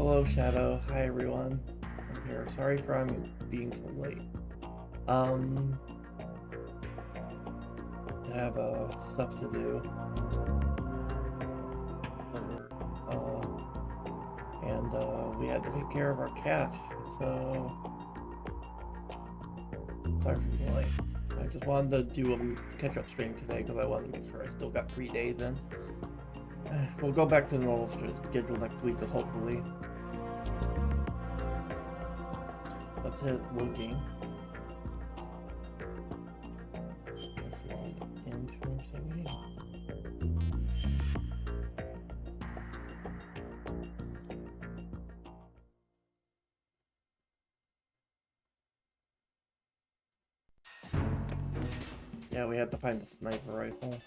Hello, Shadow. Hi, everyone. I'm here. Sorry for I'm being so late. I have stuff to do. And we had to take care of our cat. So sorry for being late. I just wanted to do a catch-up stream today because I wanted to make sure I still got 3 days in. We'll go back to the normal schedule next week, hopefully. Let's hit working. Let's log into 78. Yeah, we had to find a sniper rifle.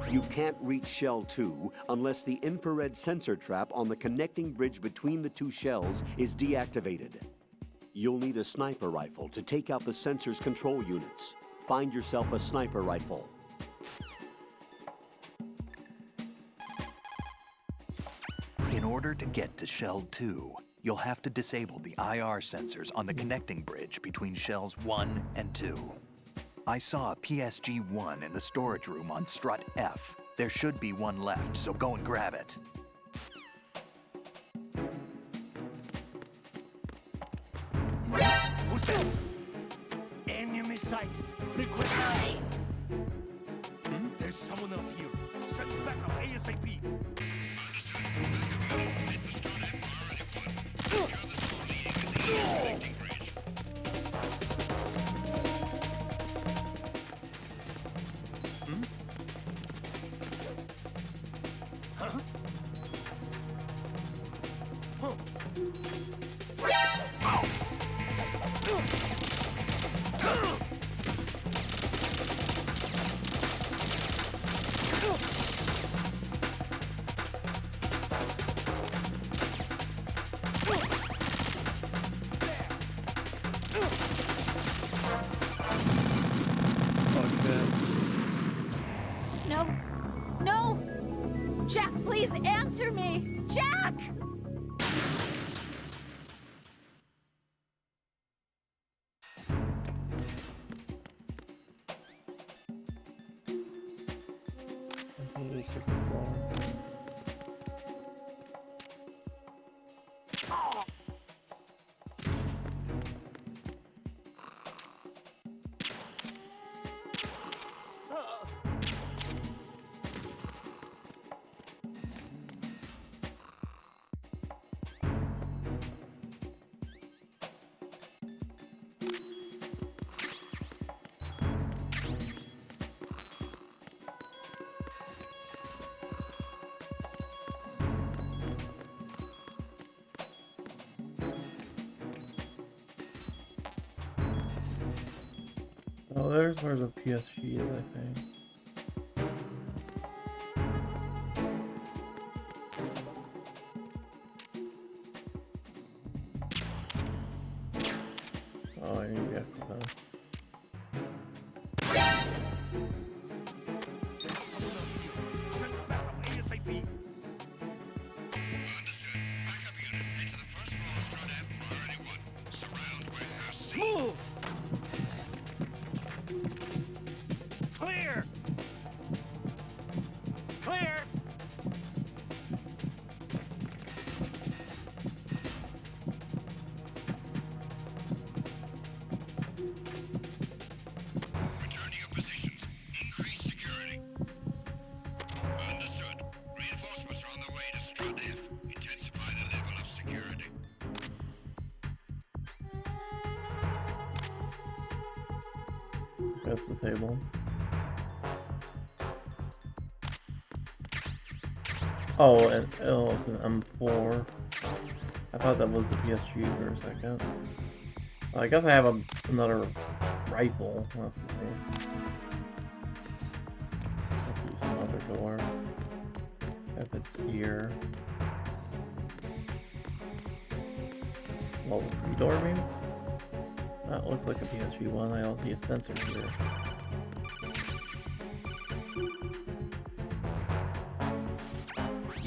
You can't reach Shell 2 unless the infrared sensor trap on the connecting bridge between the two shells is deactivated. You'll need a sniper rifle to take out the sensor's control units. Find yourself a sniper rifle. In order to get to Shell 2, you'll have to disable the IR sensors on the connecting bridge between Shells 1 and 2. I saw a PSG-1 in the storage room on strut F. There should be one left, so go and grab it. Who's that? Enemy sight. Request. There's someone else here. Send backup ASAP. Answer me! Jack! Oh, there's where the PSG is, I think. Oh, I need to get that. That's the table. Oh, and oh, it's an M4. I thought that was the PSG for a second. Well, I guess I have another rifle. That's the thing. Let's some other door. If it's here. Level 3 door, maybe? That looks like a PSG-1. I don't see a sensor here.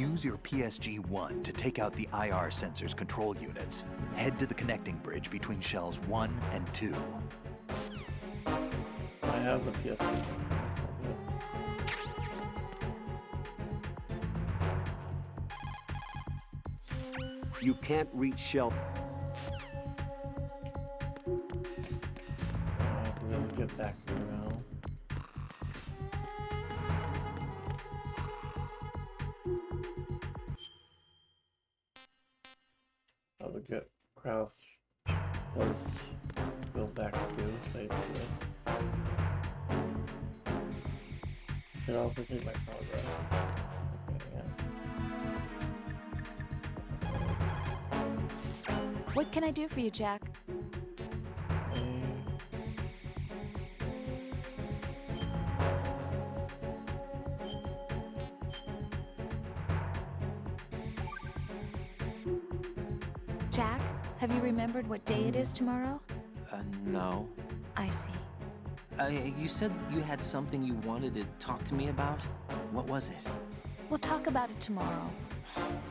Use your PSG-1 to take out the IR sensor's control units. Head to the connecting bridge between shells 1 and 2. I have the PS. You can't reach shell. Let's get back to now. I would get Kraus first, go back to basically. Could also take my progress. Okay, yeah. What can I do for you, Jack? Jack, have you remembered what day it is tomorrow? No. I see. You said you had something you wanted to talk to me about? What was it? We'll talk about it tomorrow.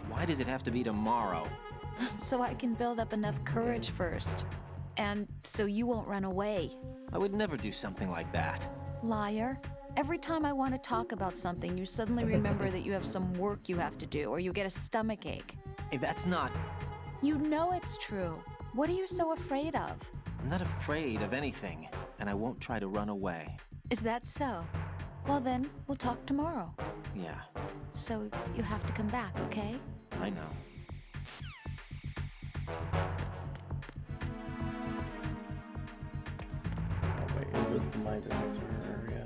Why does it have to be tomorrow? So I can build up enough courage first. And so you won't run away. I would never do something like that. Liar. Every time I want to talk about something, you suddenly remember that you have some work you have to do, or you get a stomach ache. Hey, that's not... You know it's true. What are you so afraid of? I'm not afraid of anything, and I won't try to run away. Is that so? Well then, we'll talk tomorrow. Yeah, So you have to come back, okay? I know. Oh wait, is this my detector area?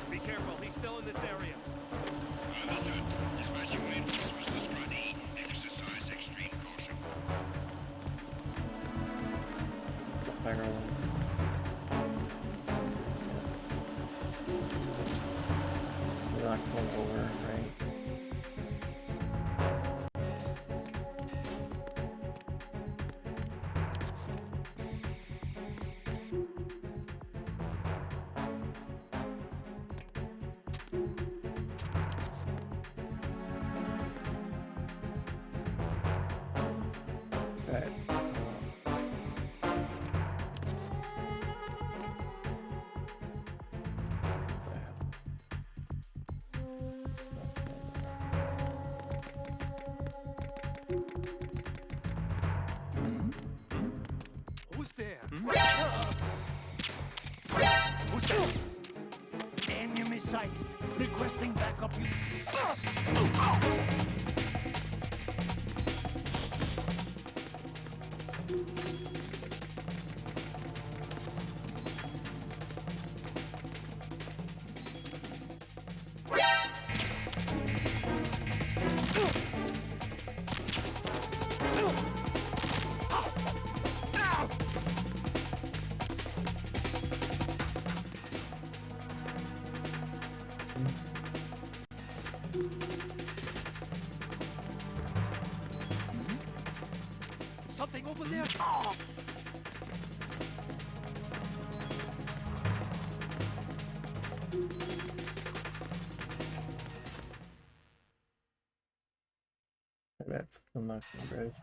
Be careful, he's still in this area. Understood. Dispatching reinforcements to Stradi. Exercise extreme caution. Not going over, right? Right. Who's there? Who's there? Enemy sight. Requesting backup. You. Something over there. Oh. That's the Mushroom Bridge.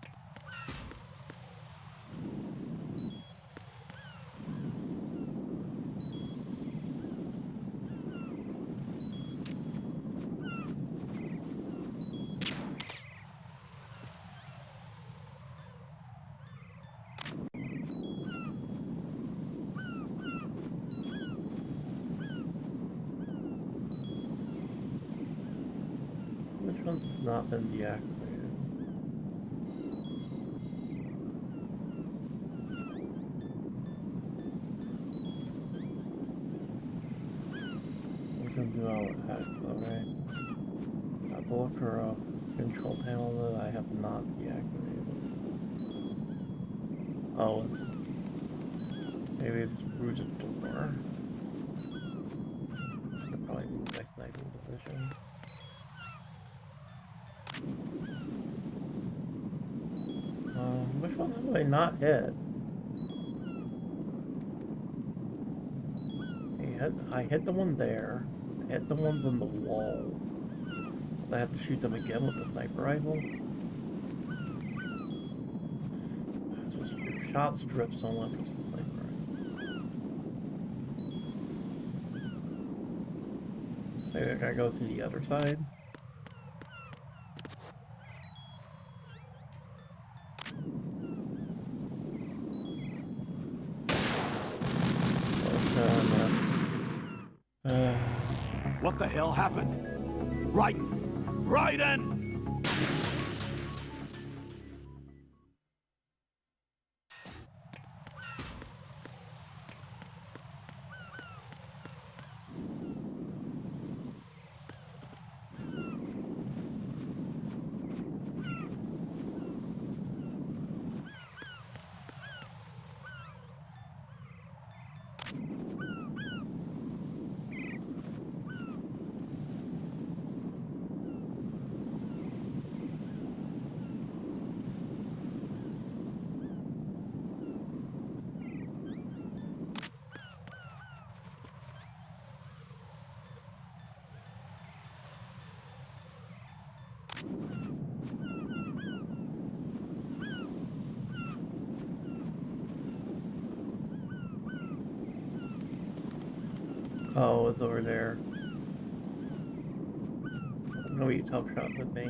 Which one's not been deactivated? We can do all with hex, okay? I have to look for a control panel that I have not deactivated. Oh, it's... maybe it's rooted door. That probably means my sniping position. Which one have I not hit? I hit the one there. I hit the ones on the wall. I have to shoot them again with the sniper rifle. It's just your shot strips so much with the sniper rifle. Maybe I gotta go to the other side. What the hell happened? Raiden! Oh, it's over there. No, you top shot to make.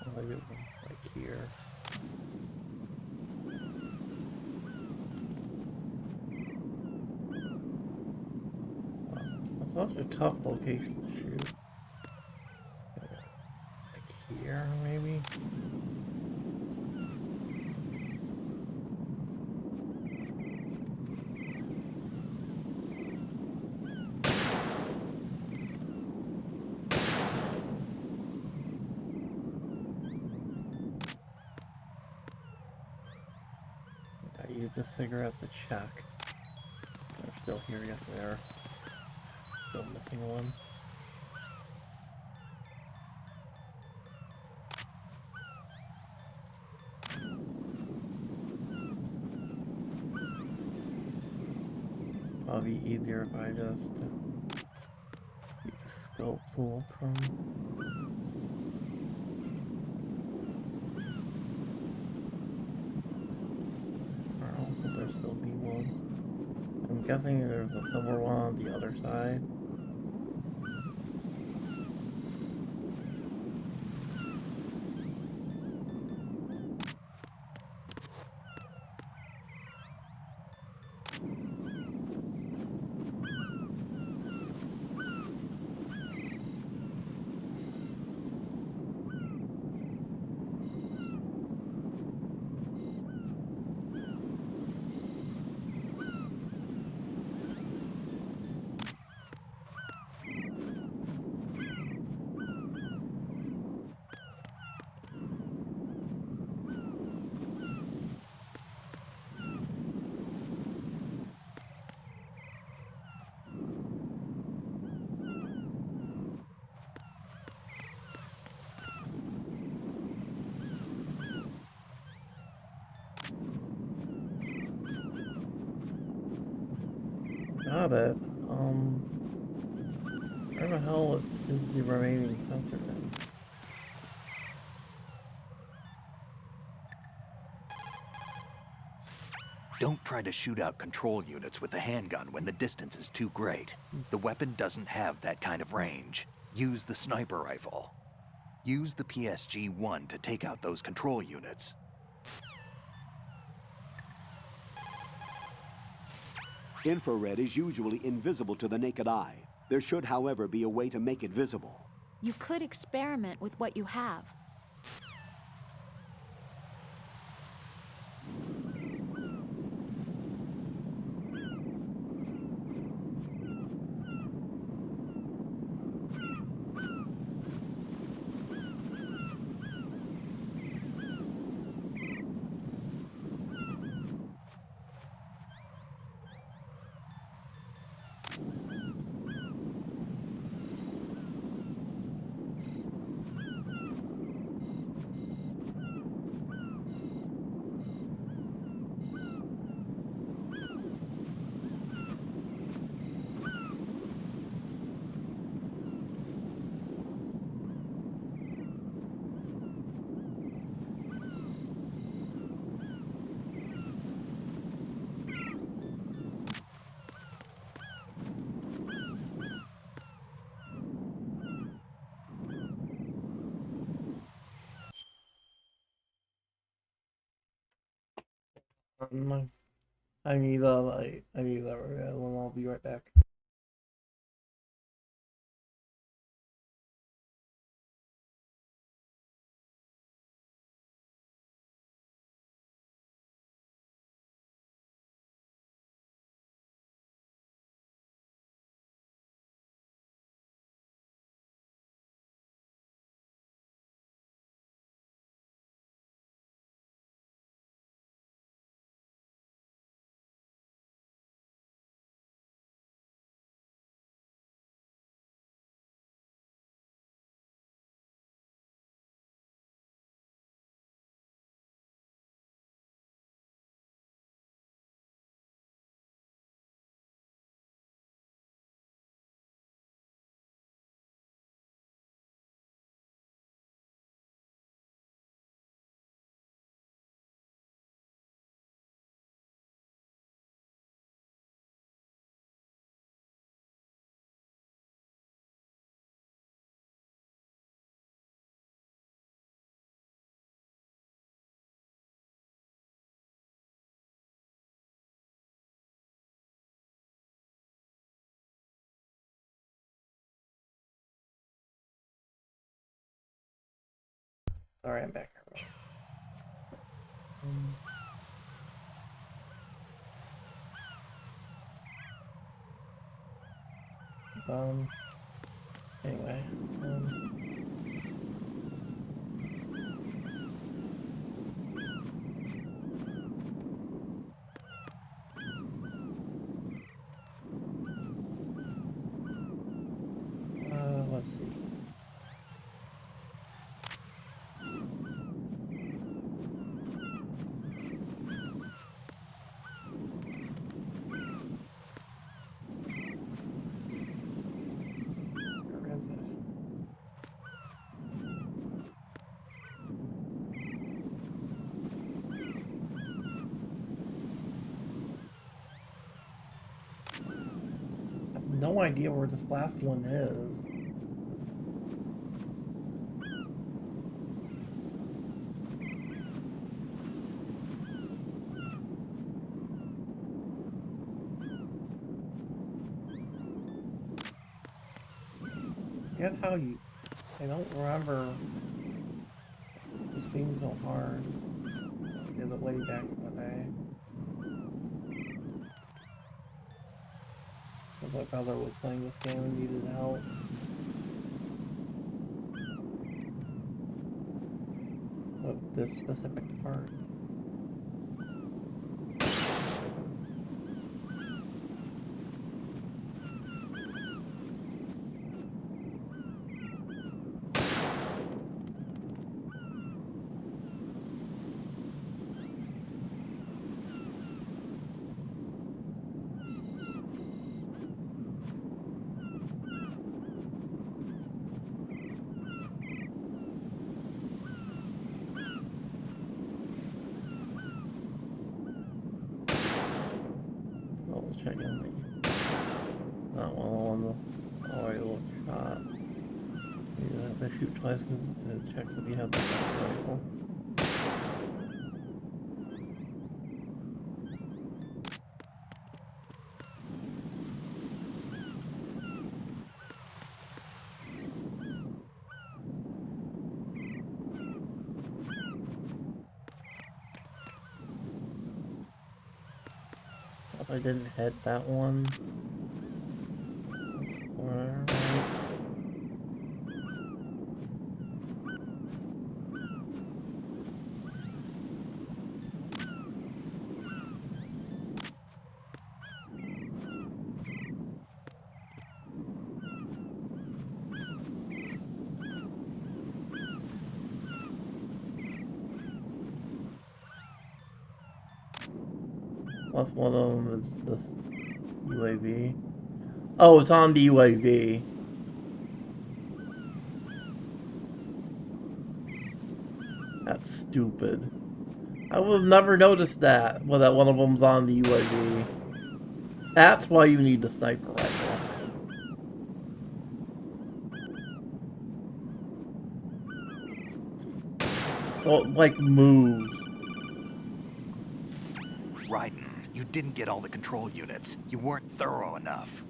Oh, maybe like here. That's such a tough location to shoot. Like here, maybe? I used a cigarette to check. They're still here, yes they are. Still missing one. Probably easier if I just use the scope tool from. Will there still be one? I'm guessing there's a silver one on the other side. Got it. Where the hell is the remaining sensor then? Don't try to shoot out control units with the handgun when the distance is too great. The weapon doesn't have that kind of range. Use the sniper rifle. Use the PSG-1 to take out those control units. Infrared is usually invisible to the naked eye. There should, however, be a way to make it visible. You could experiment with what you have. I need a light. I need a one. I'll be right back. Sorry, I'm back. Anyway, let's see. Where is this? I have no idea where this last one is. Get how you... I don't remember this being so hard. I did it way back in the day. Because my brother was playing this game and needed help. With this specific part. Check in. That one on the oil shot. You have to shoot twice and check that you have the rifle. I didn't hit that one. Plus one of them is this UAV. Oh, it's on the UAV. That's stupid. I would have never noticed that. Well, that one of them's on the UAV. That's why you need the sniper rifle. So it, like, moves. Raiden, you didn't get all the control units. You weren't thorough enough.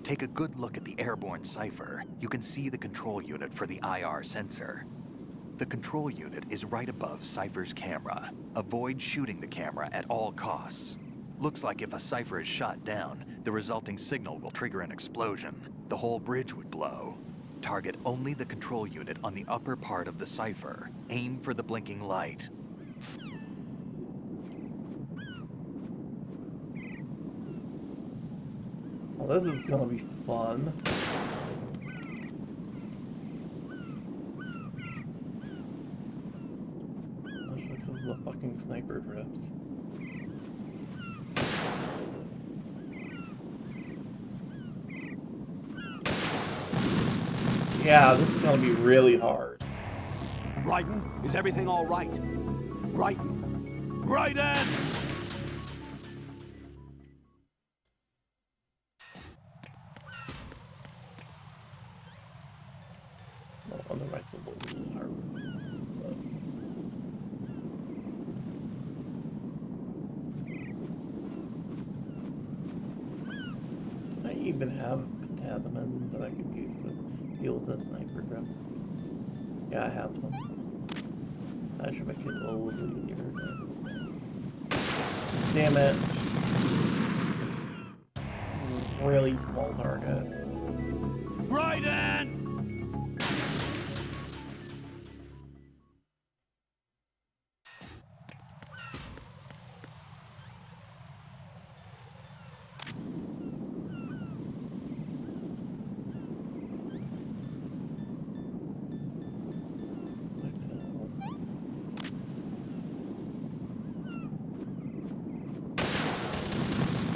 Take a good look at the airborne cipher. You can see the control unit for the IR sensor. The control unit is right above Cipher's camera. Avoid shooting the camera at all costs. Looks like if a Cipher is shot down, the resulting signal will trigger an explosion. The whole bridge would blow. Target only the control unit on the upper part of the Cipher. Aim for the blinking light. Well, this is gonna be fun. This is the fucking sniper drift. Yeah, this is gonna be really hard. Raiden, is everything all right? Raiden! Raiden! On the right side, a little hard. I even have potassium that I could use to deal with that sniper drift. Yeah, I have some. That should make it a little easier. Damn it. Really small target. Raiden!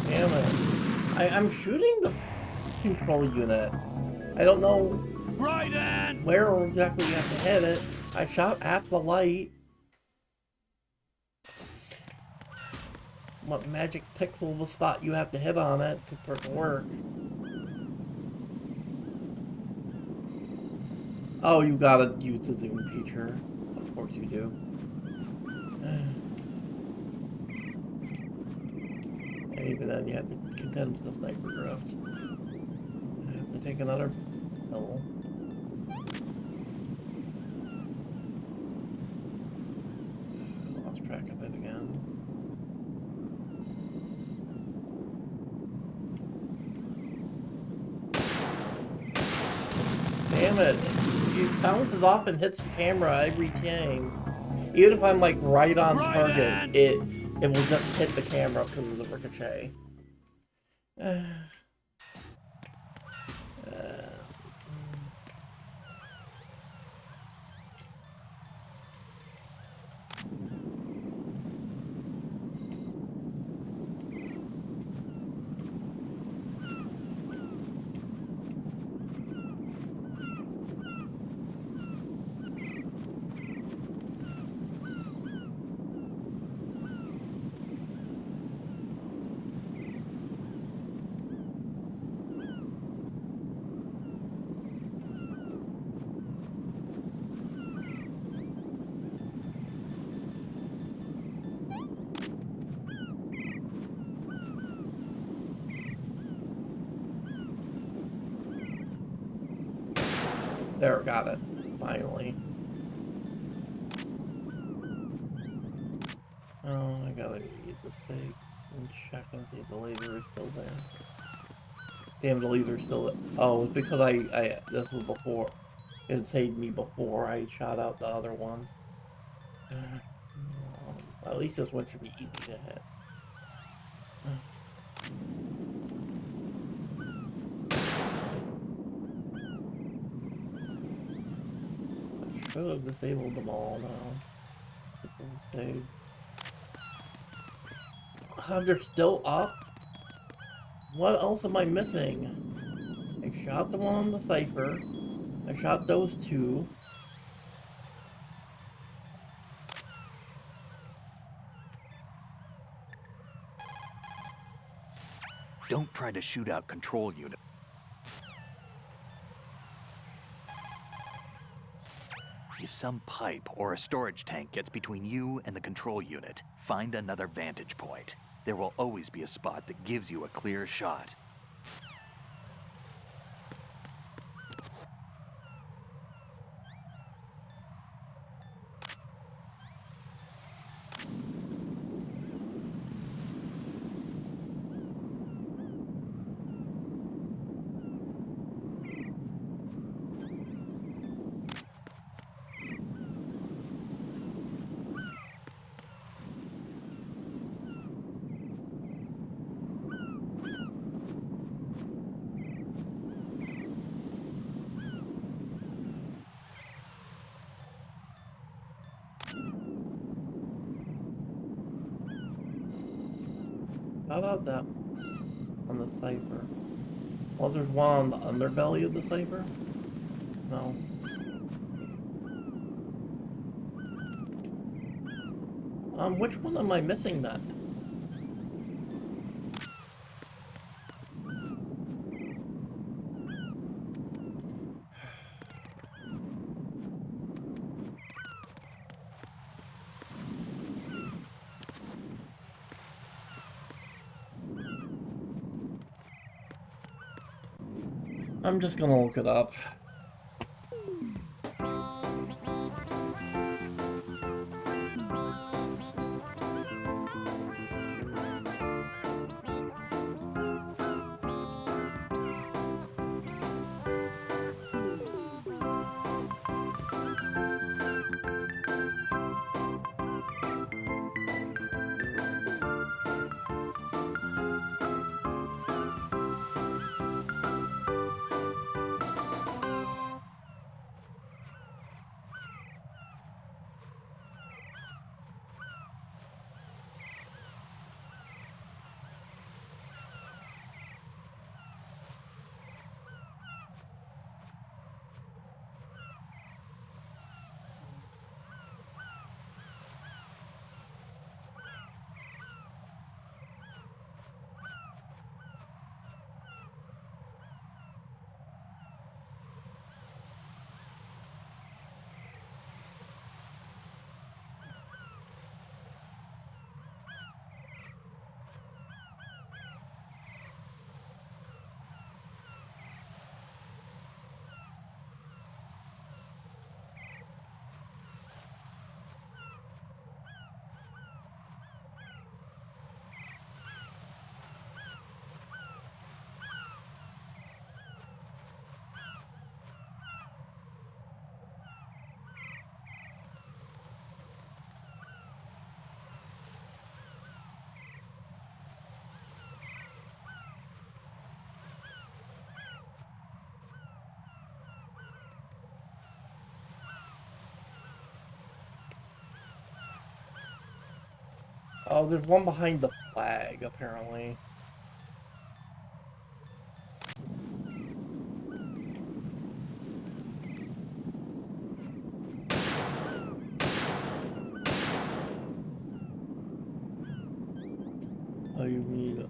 Damn it. I'm shooting the control unit. I don't know Raiden! where exactly you have to hit it. I shot at the light. What magic pixel the spot you have to hit on it for it to work? Oh, you gotta use the zoom feature. Of course you do. And even then, you have to contend with the sniper drift. I have to take another pill. Lost track of it again. Damn it! It bounces off and hits the camera every time. Even if I'm like right on target, it will just hit the camera because of the ricochet. There, got it. Finally. Oh, I gotta use the stake. And check and see if the laser is still there. Damn, the laser's still there. Oh, it's because this was before. It saved me before I shot out the other one. At least this one should be easy to hit. I should have disabled them all now. Save. They're still up? What else am I missing? I shot the one on the Cipher. I shot those two. Don't try to shoot out control unit. If some pipe or a storage tank gets between you and the control unit, find another vantage point. There will always be a spot that gives you a clear shot. How about that on the Cipher? Was there one on the underbelly of the Cipher? No. Which one am I missing then? I'm just gonna look it up. Oh, there's one behind the flag, apparently. Oh, you need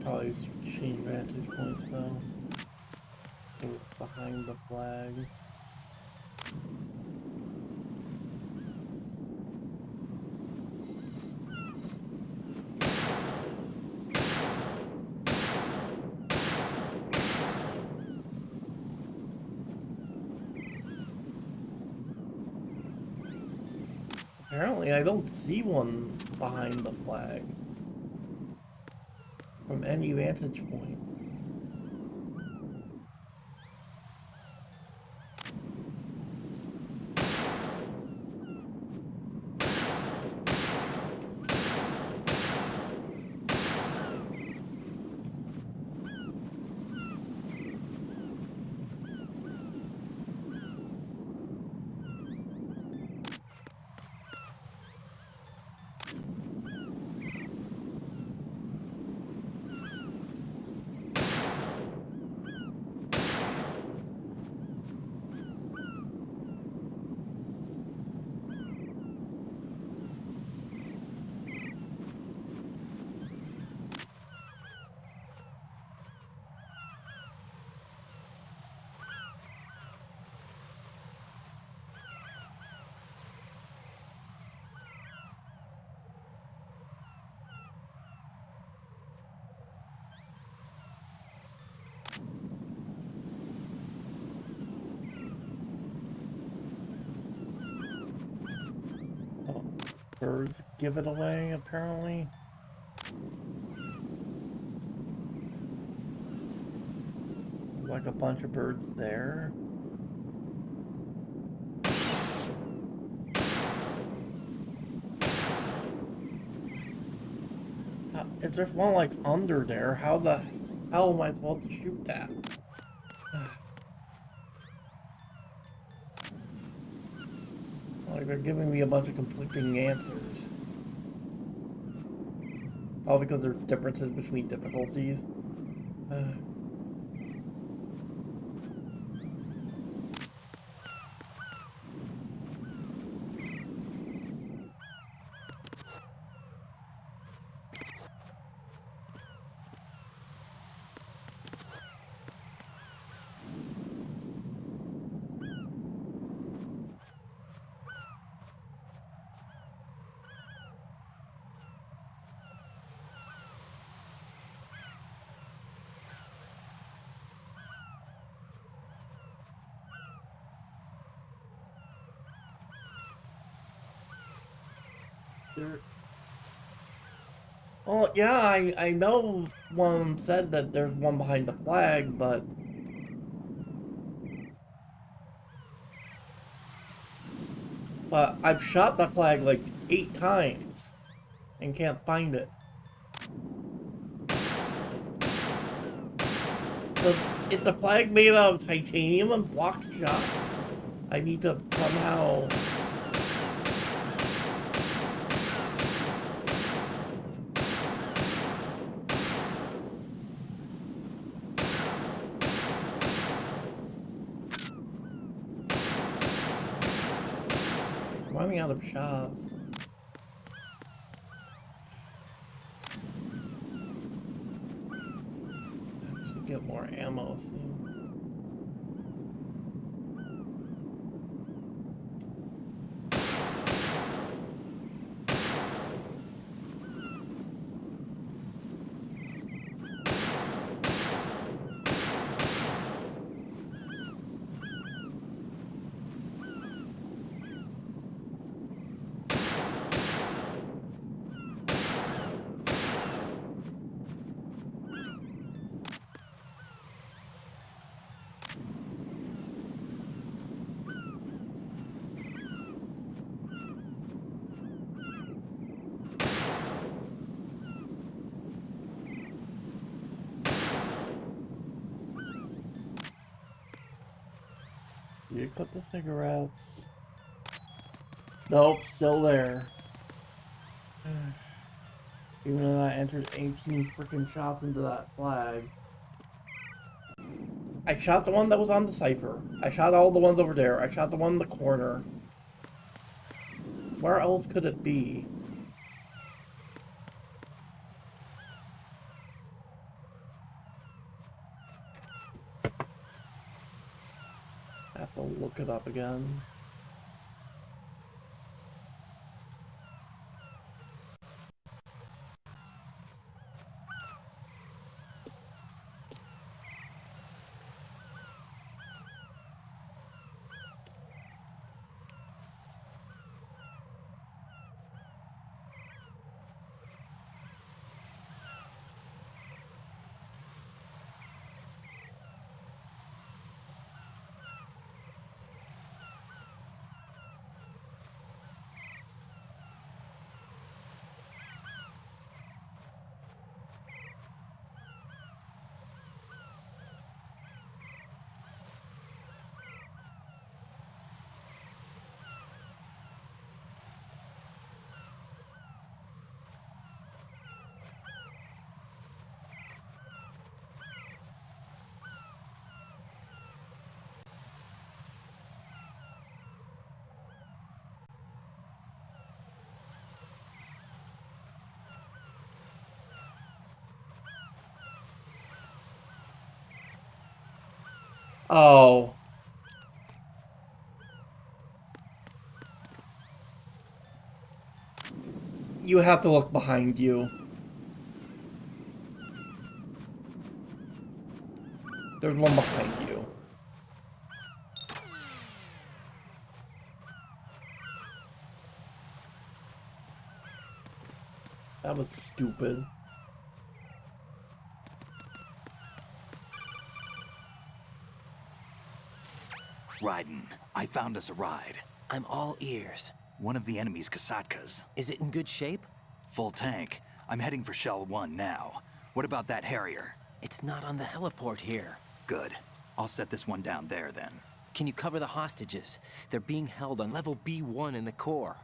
probably change vantage points though. Behind the flag. Apparently, I don't see one behind the flag. from any vantage point. Oh, birds give it away, apparently. Like a bunch of birds there. If there's one like under there, how the hell am I supposed to shoot that? Like they're giving me a bunch of conflicting answers. All because there's differences between difficulties. Well, yeah, I know one said that there's one behind the flag, but I've shot the flag like 8 times and can't find it. So if the flag made out of titanium and blocked shots, I need to somehow... running out of shots. I should get more ammo soon. You cut the cigarettes. Nope, still there. Even though I entered 18 freaking shots into that flag. I shot the one that was on the cipher. I shot all the ones over there. I shot the one in the corner. Where else could it be? I have to look it up again. Oh. You have to look behind you. There's one behind you. That was stupid. Raiden, I found us a ride. I'm all ears. One of the enemy's Kasatkas. Is it in good shape? Full tank. I'm heading for Shell 1 now. What about that Harrier? It's not on the heliport here. Good. I'll set this one down there then. Can you cover the hostages? They're being held on level B1 in the core.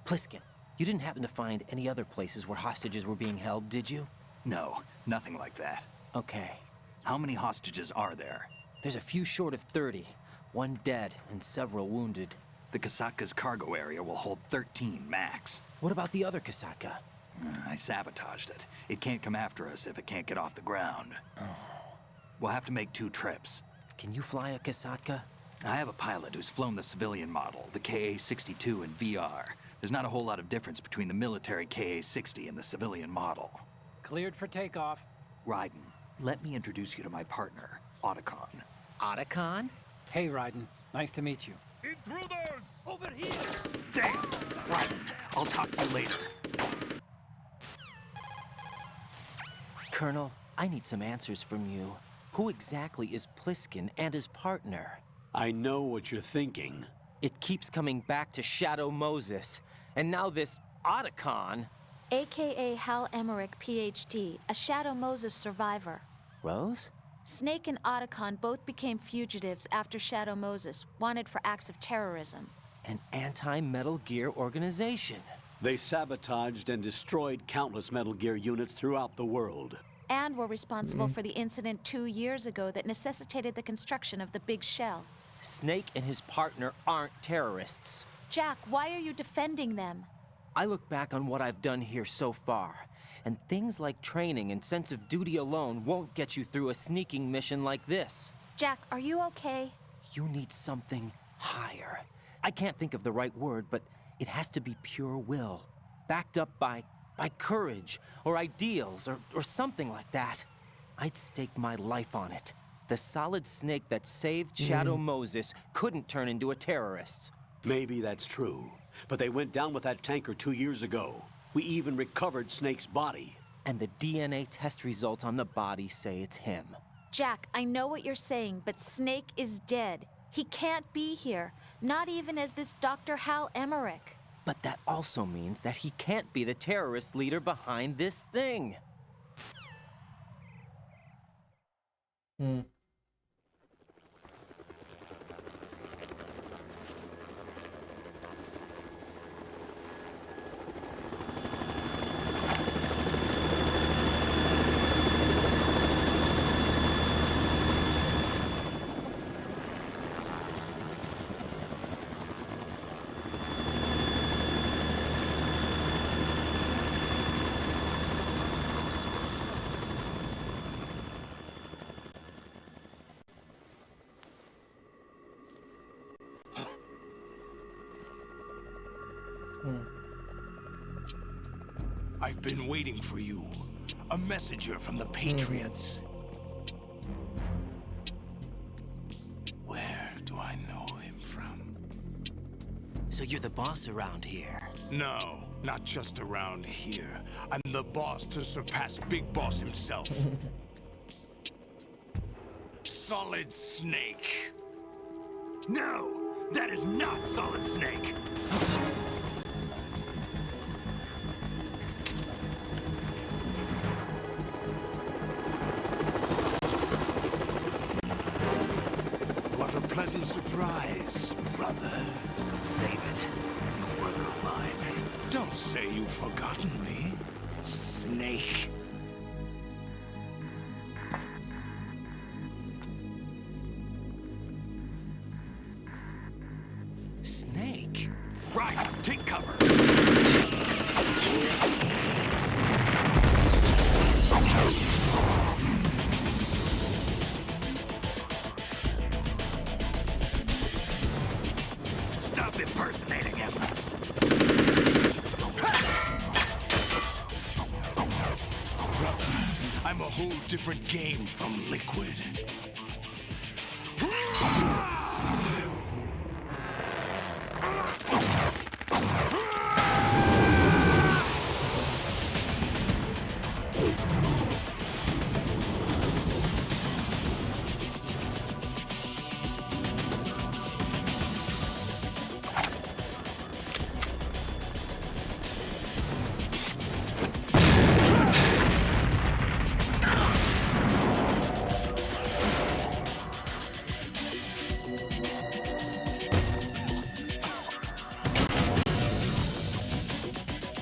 Pliskin, you didn't happen to find any other places where hostages were being held, did you? No, nothing like that. Okay. How many hostages are there? There's a few short of 30. One dead and several wounded. The Kasatka's cargo area will hold 13 max. What about the other Kasatka? I sabotaged it. It can't come after us if it can't get off the ground. We'll have to make 2 trips. Can you fly a Kasatka? I have a pilot who's flown the civilian model, the KA-62 in VR. There's not a whole lot of difference between the military KA-60 and the civilian model. Cleared for takeoff. Raiden, let me introduce you to my partner, Otacon. Otacon? Hey, Raiden. Nice to meet you. Intruders! Over here! Damn! Raiden, I'll talk to you later. Colonel, I need some answers from you. Who exactly is Pliskin and his partner? I know what you're thinking. It keeps coming back to Shadow Moses. And now this Otacon. AKA Hal Emmerich, PhD, a Shadow Moses survivor. Rose? Snake and Otacon both became fugitives after Shadow Moses, wanted for acts of terrorism. An anti-Metal Gear organization. They sabotaged and destroyed countless Metal Gear units throughout the world. And were responsible for the incident 2 years ago that necessitated the construction of the Big Shell. Snake and his partner aren't terrorists. Jack, why are you defending them? I look back on what I've done here so far, and things like training and sense of duty alone won't get you through a sneaking mission like this. Jack, are you okay? You need something higher. I can't think of the right word, but it has to be pure will, backed up by courage, or ideals, or something like that. I'd stake my life on it. The solid snake that saved Shadow Moses couldn't turn into a terrorist. Maybe that's true, but they went down with that tanker 2 years ago. We even recovered Snake's body. And the DNA test results on the body say it's him. Jack, I know what you're saying, but Snake is dead. He can't be here, not even as this Dr. Hal Emmerich. But that also means that he can't be the terrorist leader behind this thing. I've been waiting for you. A messenger from the Patriots. Where do I know him from? So you're the boss around here. No, not just around here. I'm the boss to surpass Big Boss himself. Solid Snake. No! That is not Solid Snake! What a pleasant surprise, brother. Save it. You brother of mine. Don't say you've forgotten me, Snake. Snake? Right, take cover! impersonating him. Brother, I'm a whole different game from Liquid.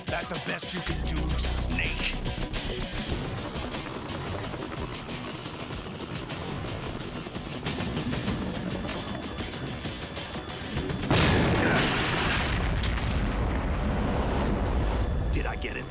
That the best you can do, Snake? Did I get it?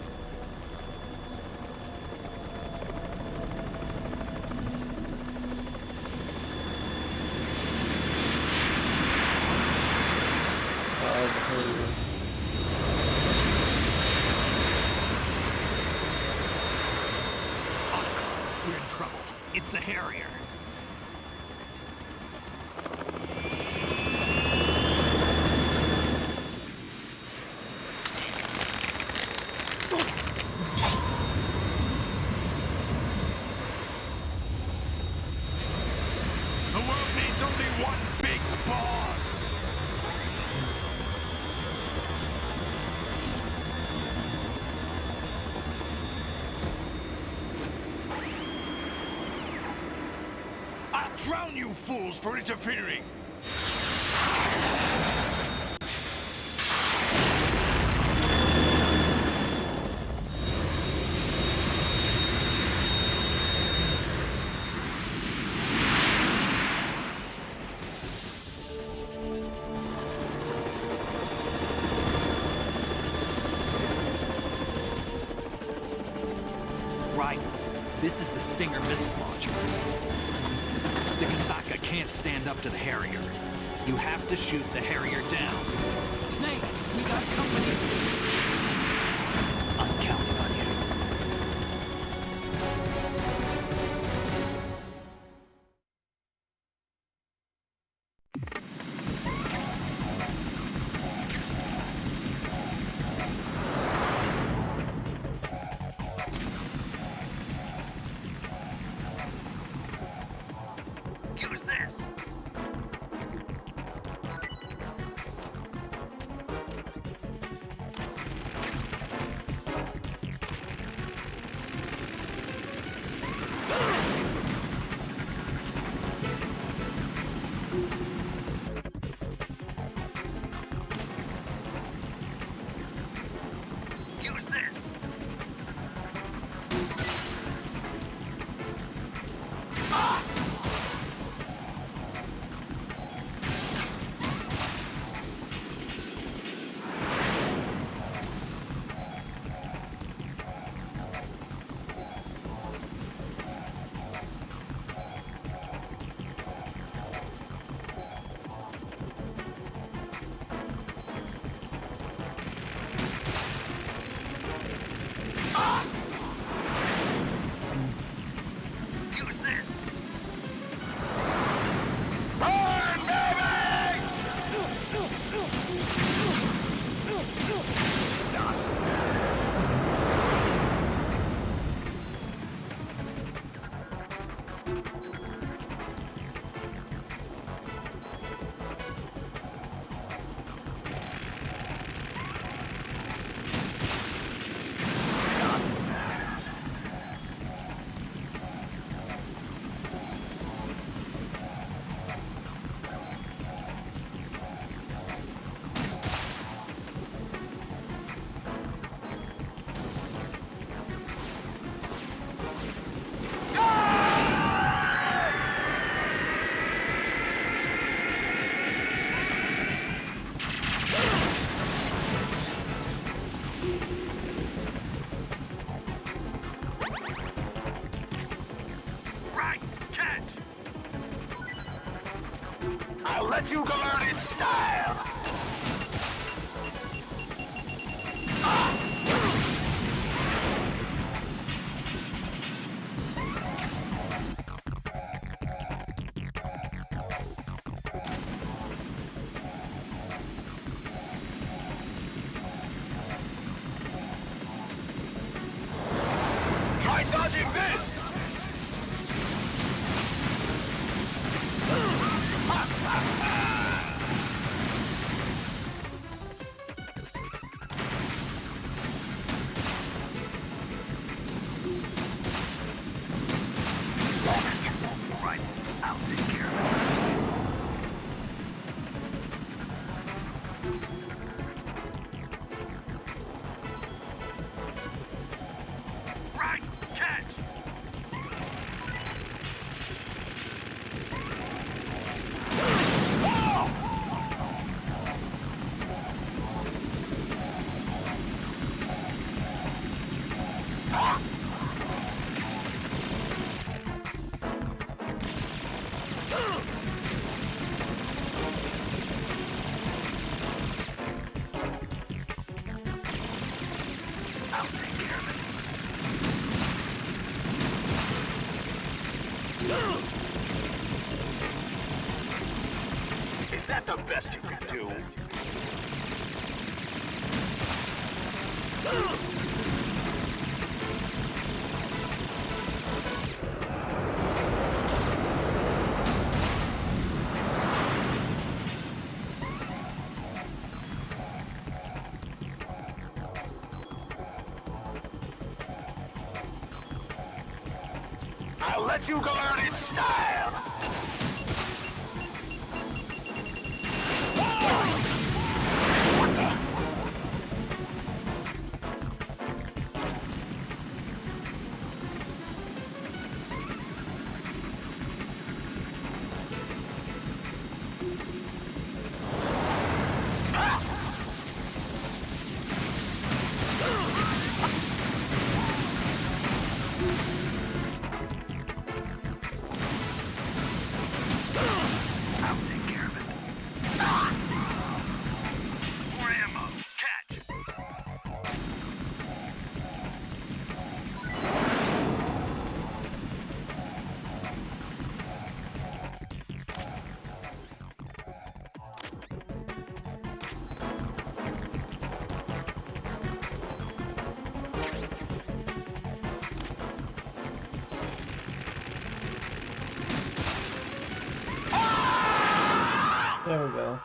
We're in trouble. It's the Harrier. The world needs only one big boss. I'll drown you fools for interfering. Right. This is the Stinger missile launcher. The Kasaka can't stand up to the Harrier. You have to shoot the Harrier down. Snake, we got company. I'm counting on you. Use this. Use this. Use this. Burn, baby! Right, catch! I'll let you go out in style! I'll take care of it. Right, catch! I'll take care of it. Is that the best you can do? I'll let you go out in style! What the? I'll take care of it. More ammo. Catch. There we go.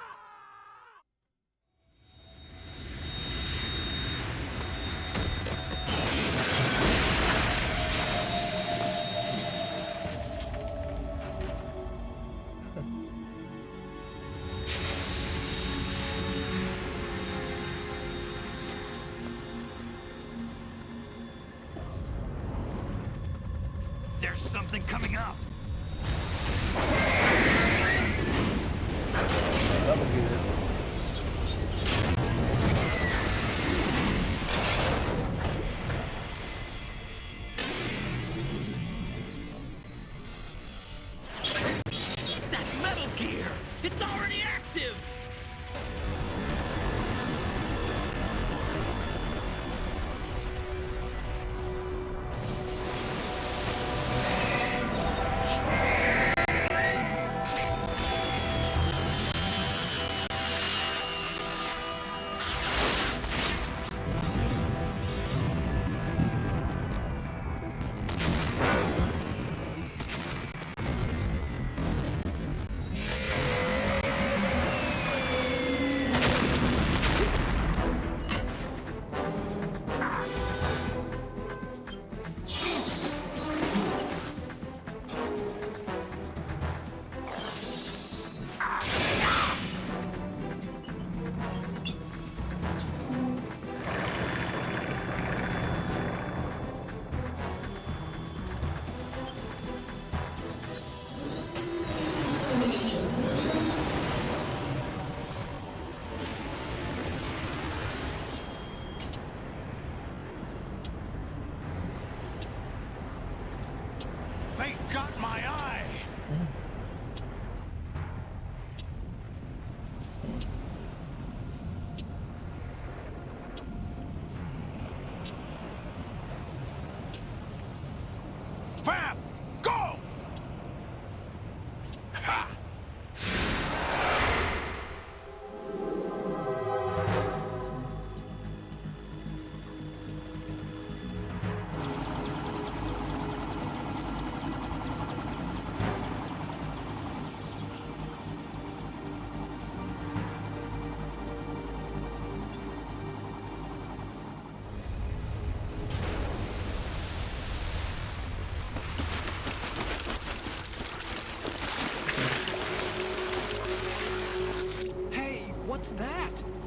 There's something coming up. Double gear. That's Metal Gear! It's already active!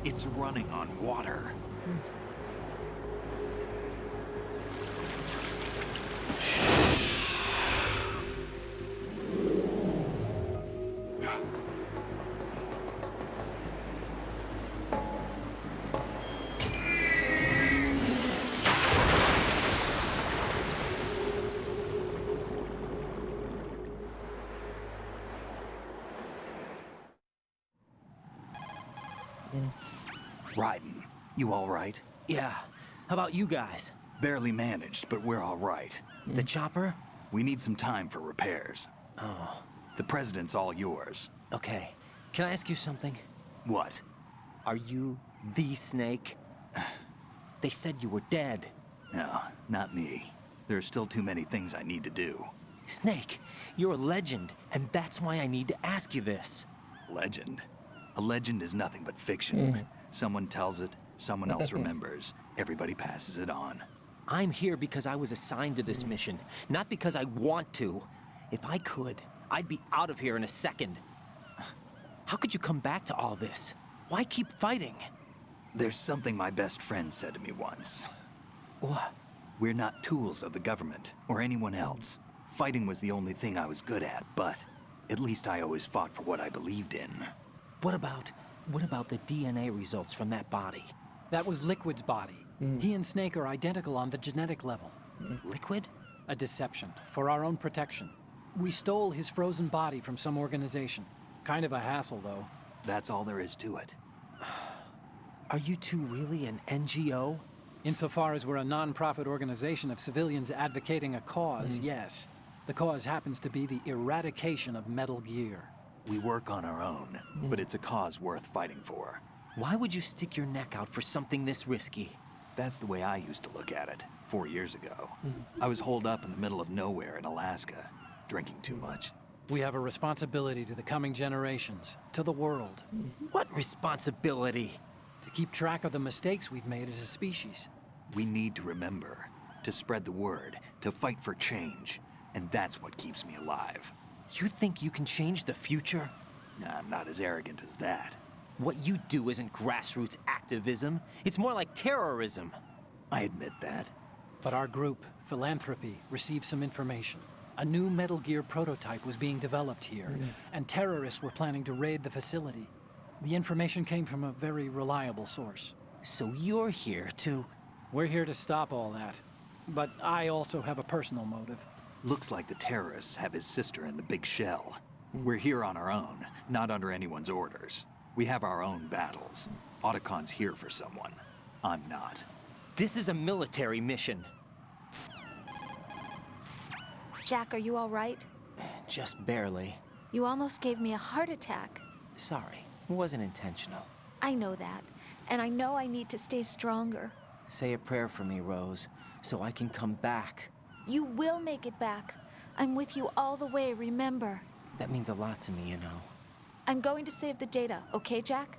It's running on water. Raiden, you all right? Yeah. How about you guys? Barely managed, but we're all right. The chopper? We need some time for repairs. Oh, The president's all yours. okay. Can I ask you something? What? Are you the Snake? They said you were dead. No, not me. There are still too many things I need to do. Snake, you're a legend, and that's why I need to ask you this. Legend? A legend is nothing but fiction. Someone tells it, someone else remembers. Everybody passes it on. I'm here because I was assigned to this mission, not because I want to. If I could, I'd be out of here in a second. How could you come back to all this? Why keep fighting? There's something my best friend said to me once. What? We're not tools of the government or anyone else. Fighting was the only thing I was good at, but at least I always fought for what I believed in. What about the DNA results from that body? That was Liquid's body. He and Snake are identical on the genetic level. Liquid? A deception, for our own protection. We stole his frozen body from some organization. Kind of a hassle, though. That's all there is to it. Are you two really an NGO? Insofar as we're a non-profit organization of civilians advocating a cause, yes. The cause happens to be the eradication of Metal Gear. We work on our own, but it's a cause worth fighting for. Why would you stick your neck out for something this risky? That's the way I used to look at it 4 years ago. I was holed up in the middle of nowhere in Alaska, drinking too much. We have a responsibility to the coming generations, to the world, What responsibility? to keep track of the mistakes we've made as a species. We need to remember, to spread the word, to fight for change, and that's what keeps me alive. You think you can change the future? Nah, I'm not as arrogant as that. What you do isn't grassroots activism. It's more like terrorism. I admit that. But our group, Philanthropy, received some information. A new Metal Gear prototype was being developed here, and terrorists were planning to raid the facility. The information came from a very reliable source. So you're here to... We're here to stop all that. But I also have a personal motive. Looks like the terrorists have his sister in the big shell. We're here on our own, not under anyone's orders. We have our own battles. Otacon's here for someone. I'm not. This is a military mission. Jack, are you all right? Just barely. You almost gave me a heart attack. Sorry, it wasn't intentional. I know that, and I know I need to stay stronger. Say a prayer for me, Rose, so I can come back. You will make it back. I'm with you all the way, remember. That means a lot to me, you know. I'm going to save the data, okay, Jack?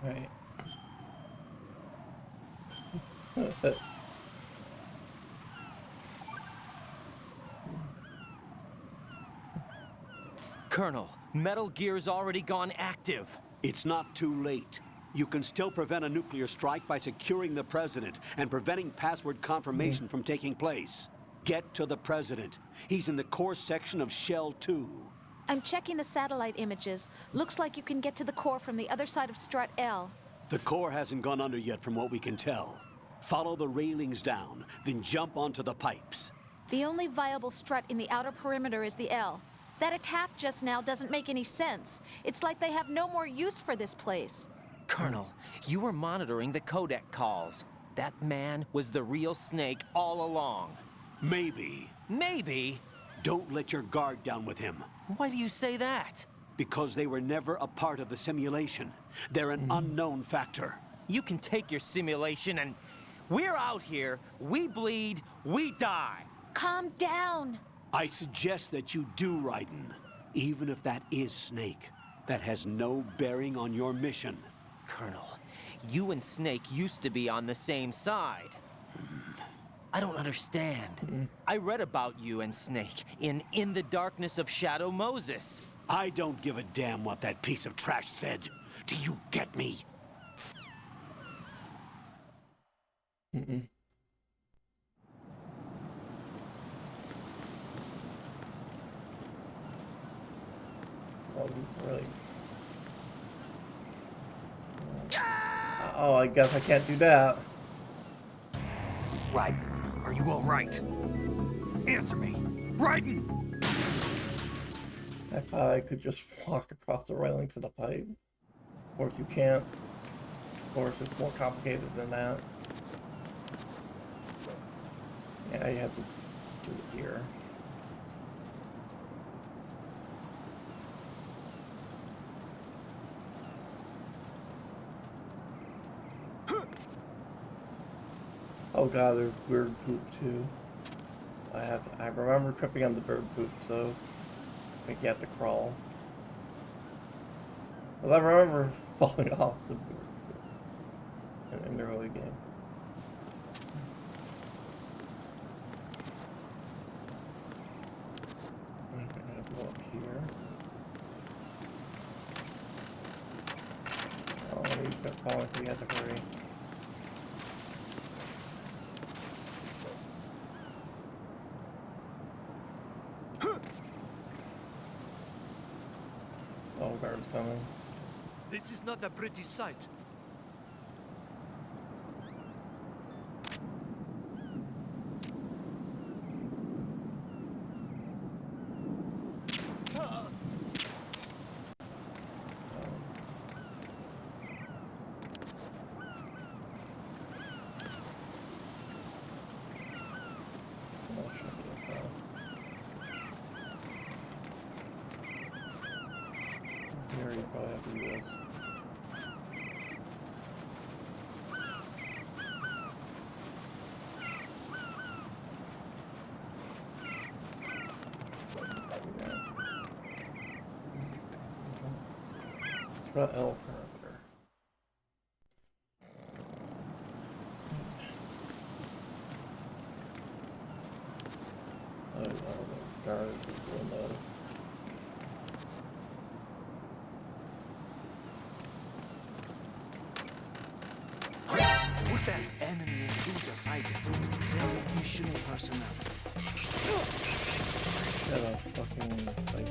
Right. Colonel, Metal Gear's already gone active. It's not too late. You can still prevent a nuclear strike by securing the president and preventing password confirmation from taking place. Get to the president. He's in the core section of Shell 2. I'm checking the satellite images. Looks like you can get to the core from the other side of Strut L. The core hasn't gone under yet from what we can tell. Follow the railings down, then jump onto the pipes. The only viable strut in the outer perimeter is the L. That attack just now doesn't make any sense. It's like they have no more use for this place. Colonel, you were monitoring the codec calls. That man was the real Snake all along. Maybe. Maybe? Don't let your guard down with him. Why do you say that? Because they were never a part of the simulation. They're an unknown factor. You can take your simulation and... We're out here, we bleed, we die. Calm down. I suggest that you do, Raiden. Even if that is Snake. That has no bearing on your mission. Colonel, you and Snake used to be on the same side. I don't understand. I read about you and Snake in the Darkness of Shadow Moses. I don't give a damn what that piece of trash said. Do you get me? Mm-mm. Oh, really? Oh, I guess I can't do that. Raiden, are you all right? Answer me. Raiden! I thought I could just walk across the railing to the pipe. Of course you can't. Of course it's more complicated than that. Yeah, you have to do it here. Oh god, there's bird poop too. I remember tripping on the bird poop, so I think you have to crawl. Well, I remember falling off the bird poop in the early game. I'm gonna go up here. Oh, you start falling, so you have to hurry. Oh, guards coming. This is not a pretty sight. Here you probably have to do this. Strut L parameter. Oh, the guard is doing those. Put that enemy intruder sighted. Send additional personnel. Yeah, that's fucking like.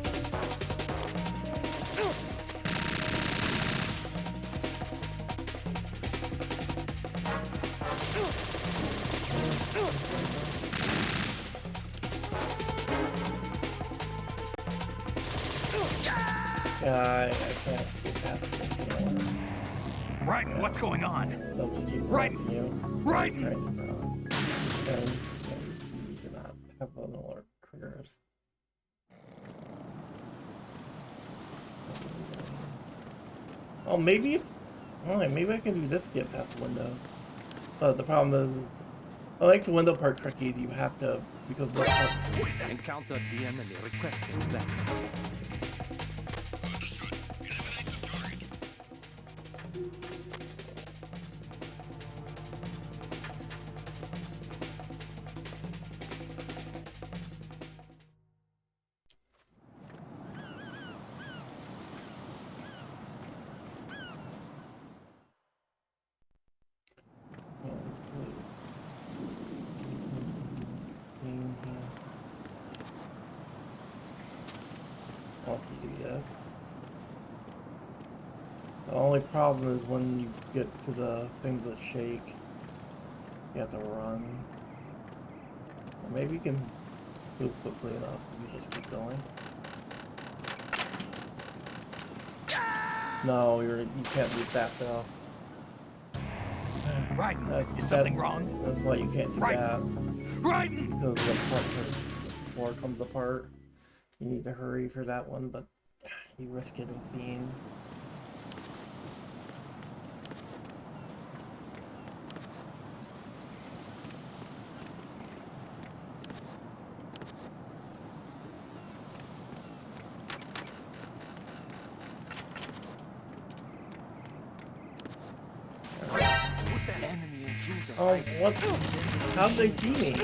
Yeah, I can't get past it anymore. Raiden, what's going on? They'll just keep Raiden! pressing you. Raiden! And you do not have an alert triggers. Oh, maybe. Alright, maybe I can do this to get past the window. But the problem is, I like the window part tricky. You have to, because the part. Encountered the enemy requesting backup. The only problem is when you get to the things that shake, you have to run. Or maybe you can move quickly enough. You just keep going. No, you can't move fast enough. Raiden, is something wrong? That's why you can't do that. Raiden! Because the floor comes apart. You need to hurry for that one, but you risk getting seen. Oh, what? How'd they see me?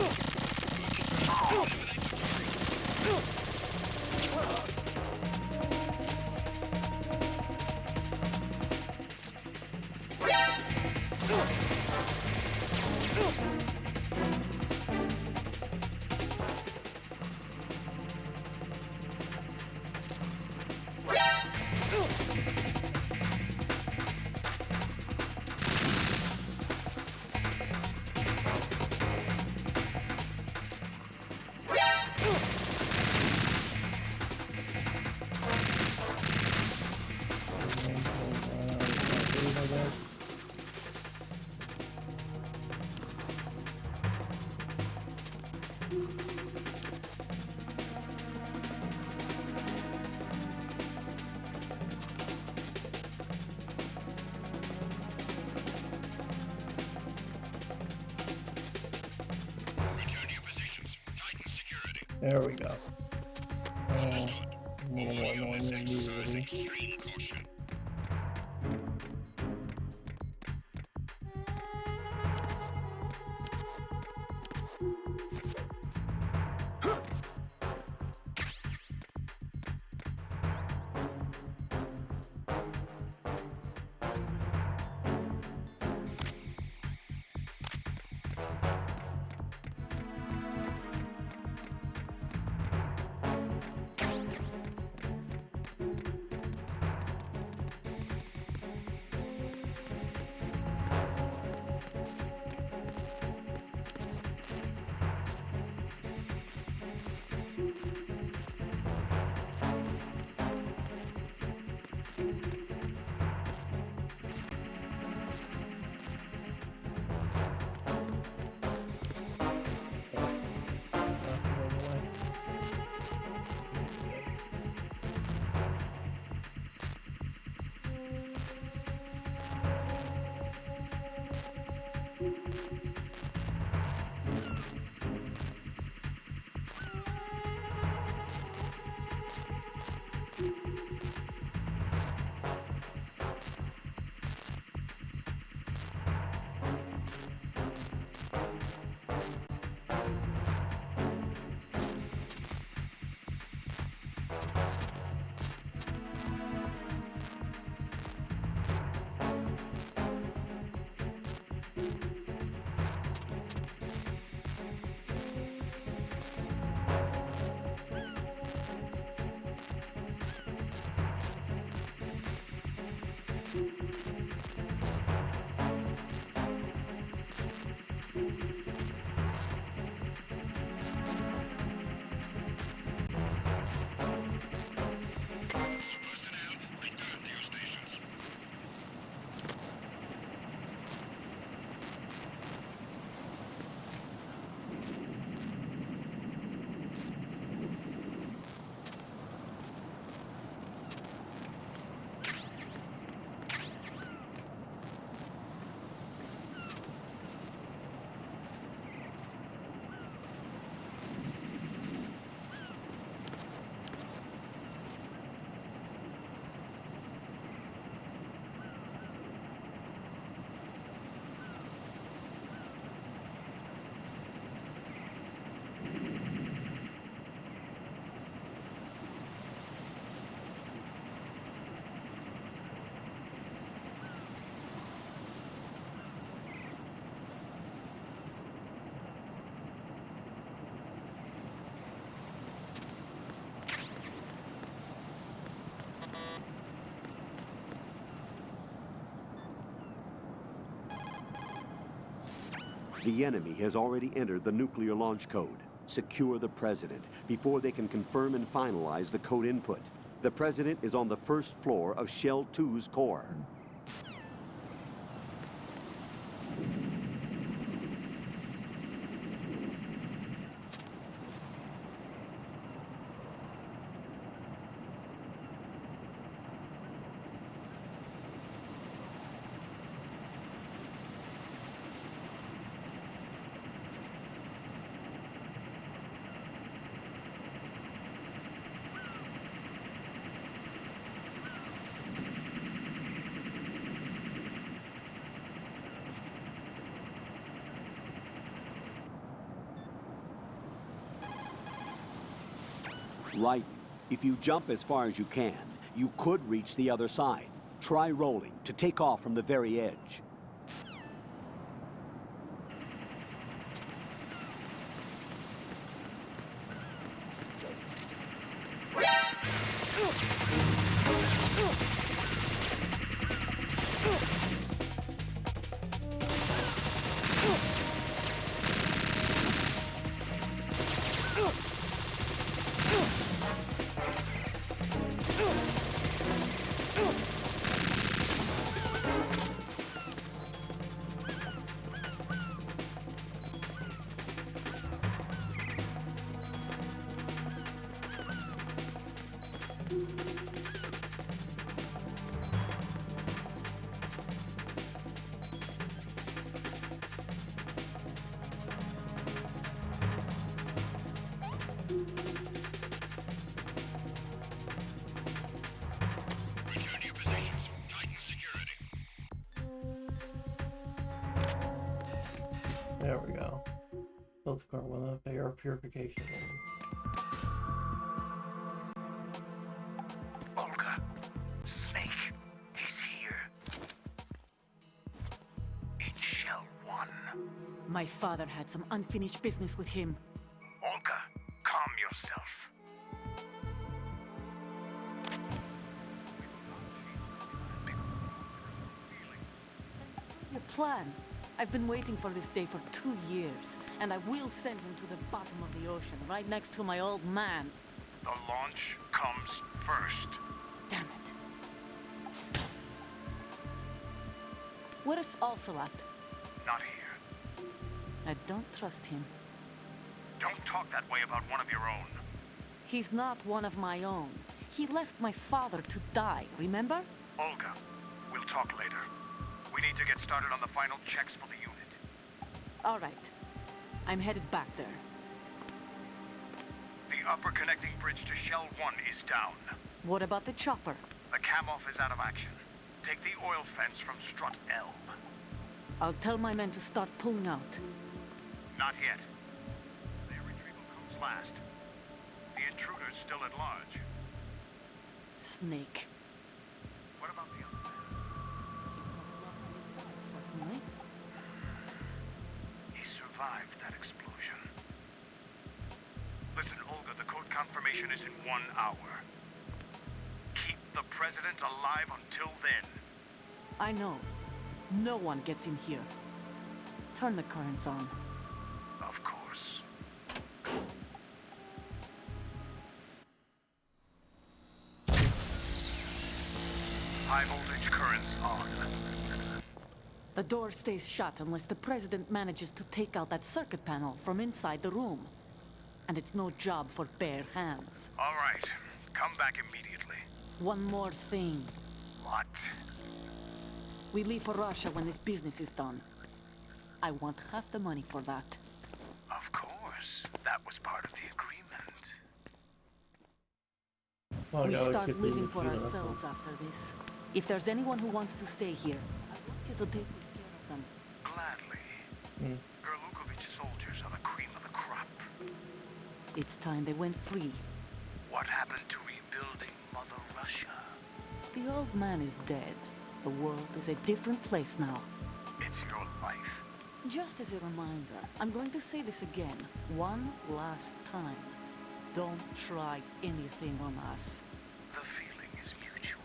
There we go. A little more annoying than usually. The enemy has already entered the nuclear launch code. Secure the President before they can confirm and finalize the code input. The President is on the first floor of Shell 2's core. Raiden, if you jump as far as you can, you could reach the other side. Try rolling to take off from the very edge. Return to your positions. Tighten security. There we go. Both car went up. Air purification. Olga, Snake, he's here. In Shell 1. My father had some unfinished business with him. Olga, calm yourself. Your plan. I've been waiting for this day for 2 years, and I will send him to the bottom of the ocean, right next to my old man. The launch comes first. Damn it. Where's Ocelot? Not here. I don't trust him. Don't talk that way about one of your own. He's not one of my own. He left my father to die, remember? Olga, we'll talk later. We need to get started on the final checks for the unit. All right. I'm headed back there. The upper connecting bridge to Shell 1 is down. What about the chopper? The cam-off is out of action. Take the oil fence from strut L. I'll tell my men to start pulling out. Not yet. Their retrieval comes last. The intruder's still at large. Snake. What about the other man? He's got luck on his side, certainly. He survived that explosion. Listen, Olga, the code confirmation is in 1 hour. Keep the president alive until then. I know. No one gets in here. Turn the currents on. Of course. High voltage currents on. The door stays shut unless the president manages to take out that circuit panel from inside the room. And it's no job for bare hands. All right. Come back immediately. One more thing. What? We leave for Russia when this business is done. I want half the money for that. Of course. That was part of the agreement. Oh, We no, start it could living be for the ourselves after this. If there's anyone who wants to stay here, I want you to take good care of them. Gladly. Gerlukovich soldiers are the cream of the crop. It's time they went free. What happened to rebuilding Mother Russia? The old man is dead. The world is a different place now. It's your life. Just as a reminder, I'm going to say this again, one last time. Don't try anything on us. The feeling is mutual.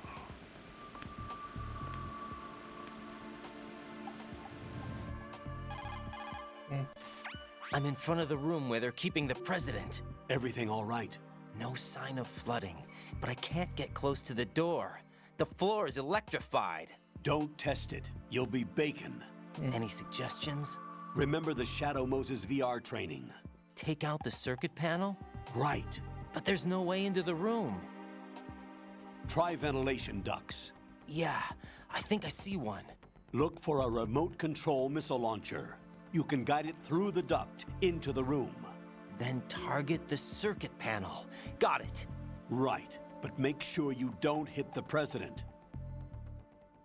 I'm in front of the room where they're keeping the president. Everything all right? No sign of flooding, but I can't get close to the door. The floor is electrified. Don't test it. You'll be bacon. Any suggestions? Remember the Shadow Moses VR training? Take out the circuit panel? Right. But there's no way into the room. Try ventilation ducts. Yeah, I think I see one. Look for a remote control missile launcher. You can guide it through the duct into the room. Then target the circuit panel. Got it. Right, but make sure you don't hit the president.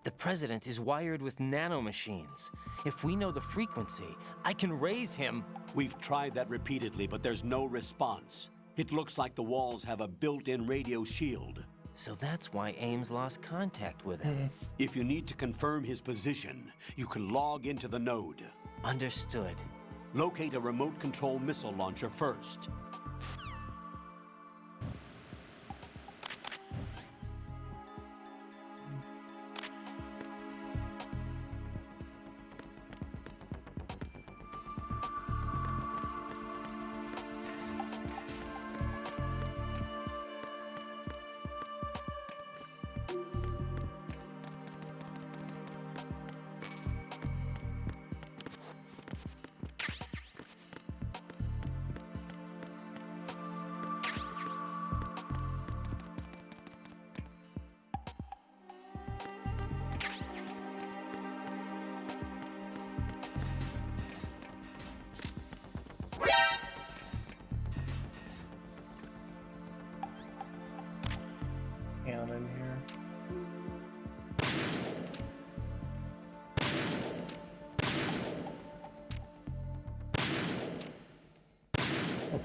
The president is wired with nanomachines. If we know the frequency, I can raise him. We've tried that repeatedly, but there's no response. It looks like the walls have a built-in radio shield. So that's why Ames lost contact with him. If you need to confirm his position, you can log into the node. Understood. Locate a remote control missile launcher first.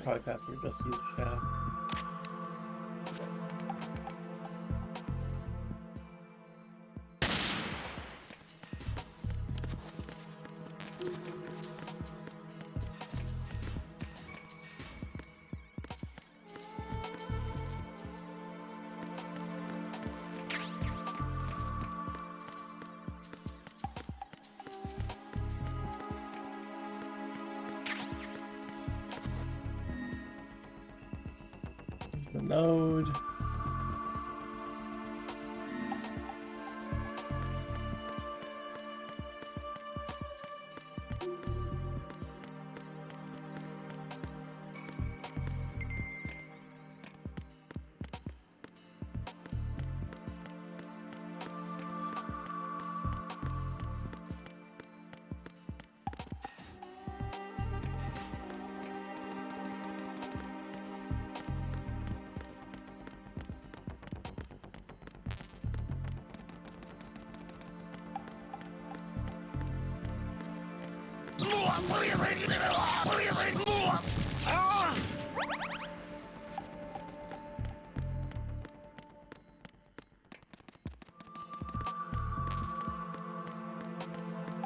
probably faster to just use shaft. The node.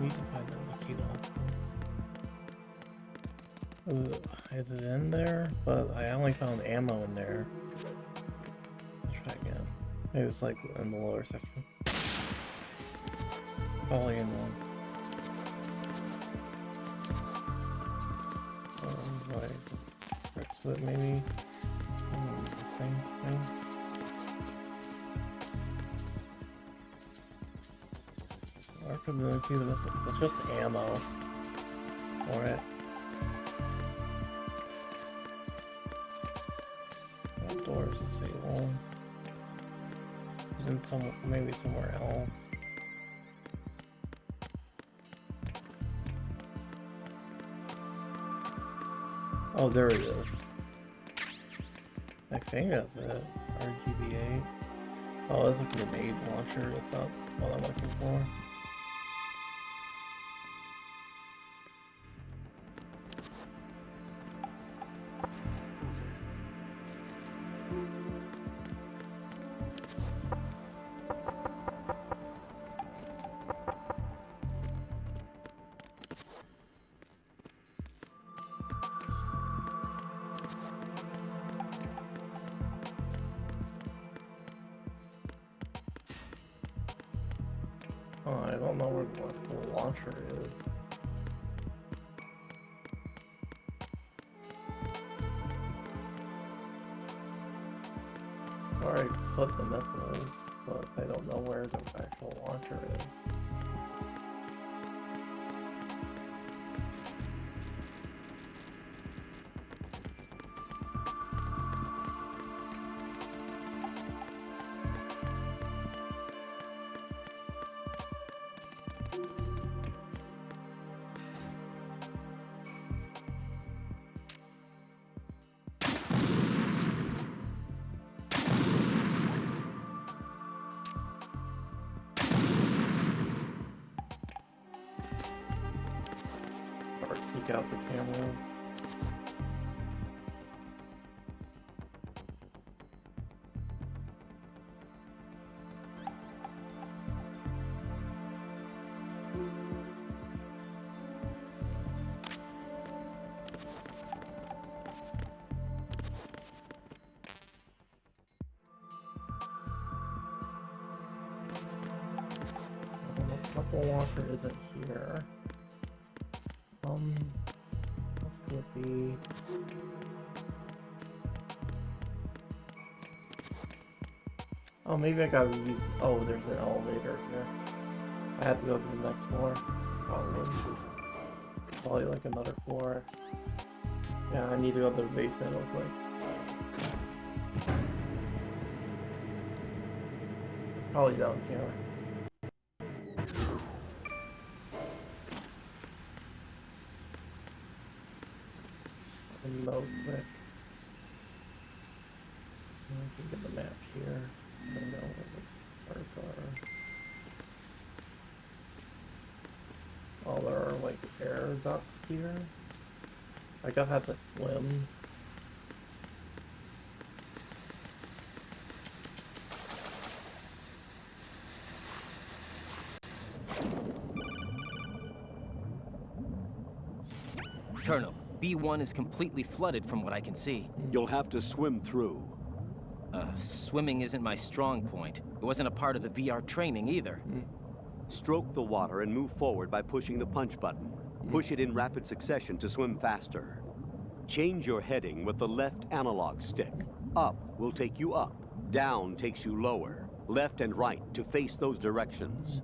Need to find the key also. Is it in there? But I only found ammo in there. Let's try again. Maybe it's like in the lower section. Probably in one. Like next to it maybe. The same thing. It's just ammo for it. What doors disable? It's in some, maybe somewhere else. Oh, there it is. I think that's it. RGB8. Oh, it's a grenade launcher. That's not what I'm looking for. Oh, I don't know where the launcher is. So I already put the missiles, but I don't know where the actual launcher is. Peek out the cameras. The launcher isn't here. This could be. Oh, maybe I gotta use. Oh, there's an elevator here. I have to go to the next floor. Probably like another floor. Yeah, I need to go to the basement. It looks like. Probably down here. Reload quick. I can get the map here. I don't know where the parts are. Oh, there are like air ducts here. I guess I have to swim Colonel, B1 is completely flooded from what I can see. You'll have to swim through. Swimming isn't my strong point. It wasn't a part of the VR training either. Stroke the water and move forward by pushing the punch button. Push it in rapid succession to swim faster. Change your heading with the left analog stick. Up will take you up. Down takes you lower. Left and right to face those directions.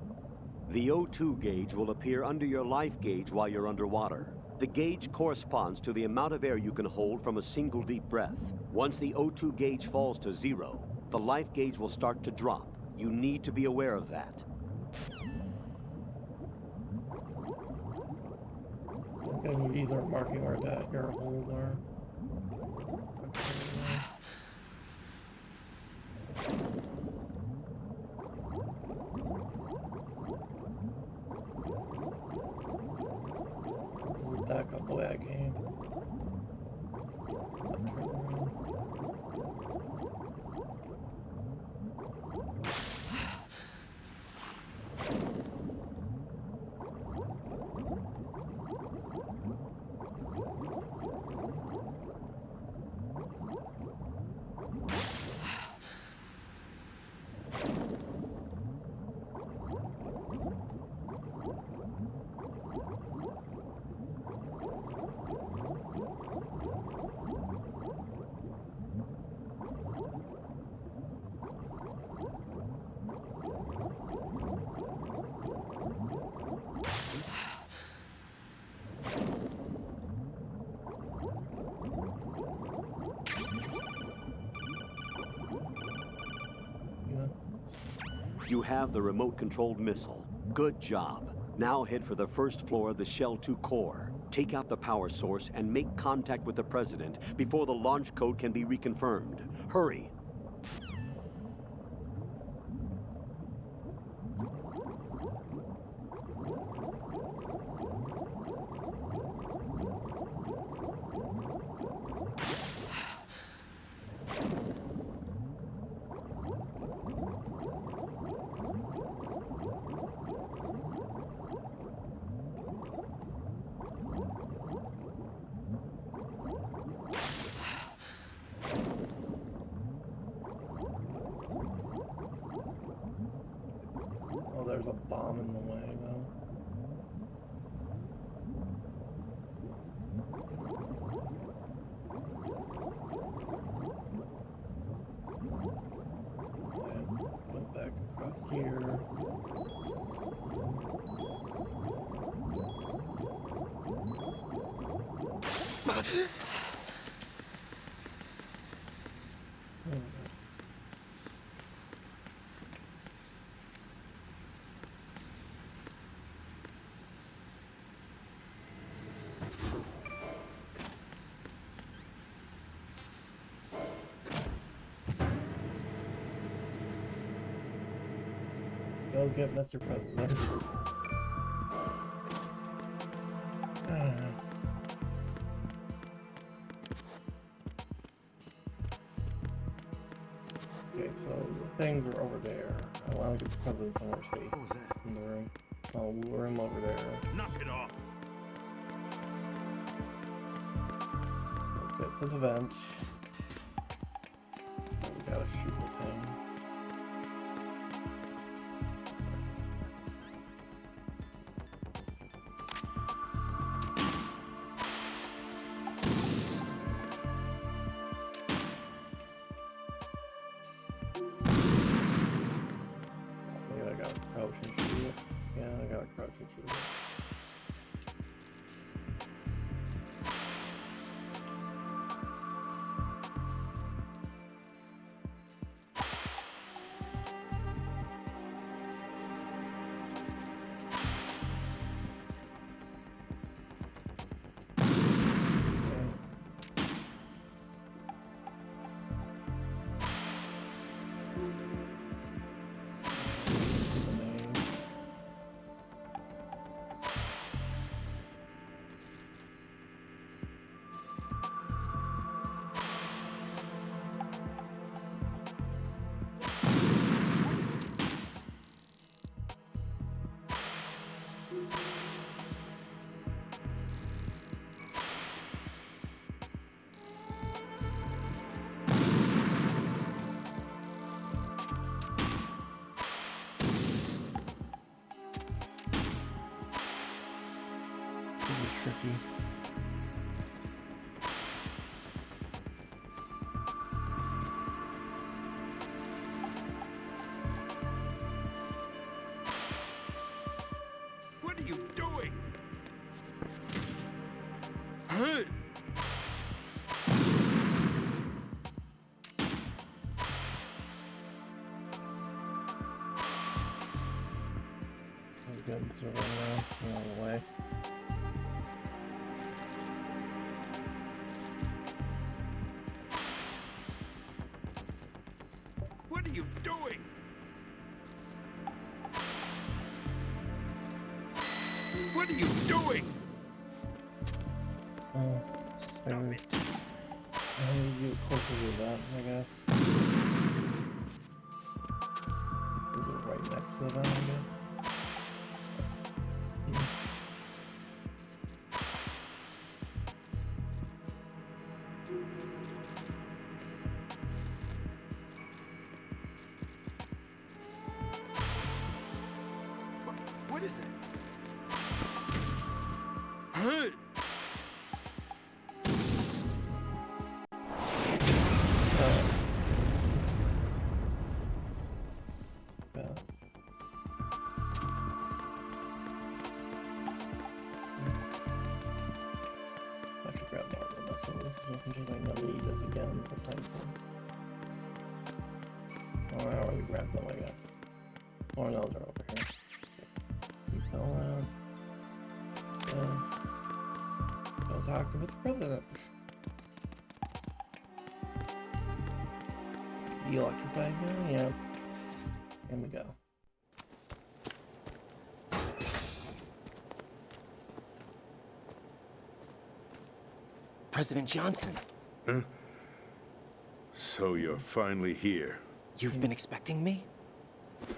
The O2 gauge will appear under your life gauge while you're underwater. The gauge corresponds to the amount of air you can hold from a single deep breath. Once the O2 gauge falls to 0, the life gauge will start to drop. You need to be aware of that. Okay, these are marking where that air holes are. Back up the way I came. Turn around. You have the remote-controlled missile. Good job. Now head for the first floor of the Shell 2 core. Take out the power source and make contact with the President before the launch code can be reconfirmed. Hurry. Oh, there's a bomb in the way, though. Go back across here. Go get Mr. President. Okay, so the things are over there. I want to get the president somewhere safe. What was that? In the room. Oh, room over there. Knock it off. Okay, it's an event. Oh, we gotta shoot the thing. Maybe I gotta crouch and shoot it. Yeah, I gotta crouch and shoot it. goods are running the way. What are you doing? What are you doing? Oh, maybe I need to get closer to that, I guess. We'll go right next to that, I guess. What is that? Hey! I should grab more of this, so this wasn't just like no need this again sometime soon. Oh, I already grabbed them, I guess. Or no, they're over here. Keep going. Yes. Go talk to the president. You occupied now? Yeah. Here we go. President Johnson, Huh? So you're finally here. you've been expecting me?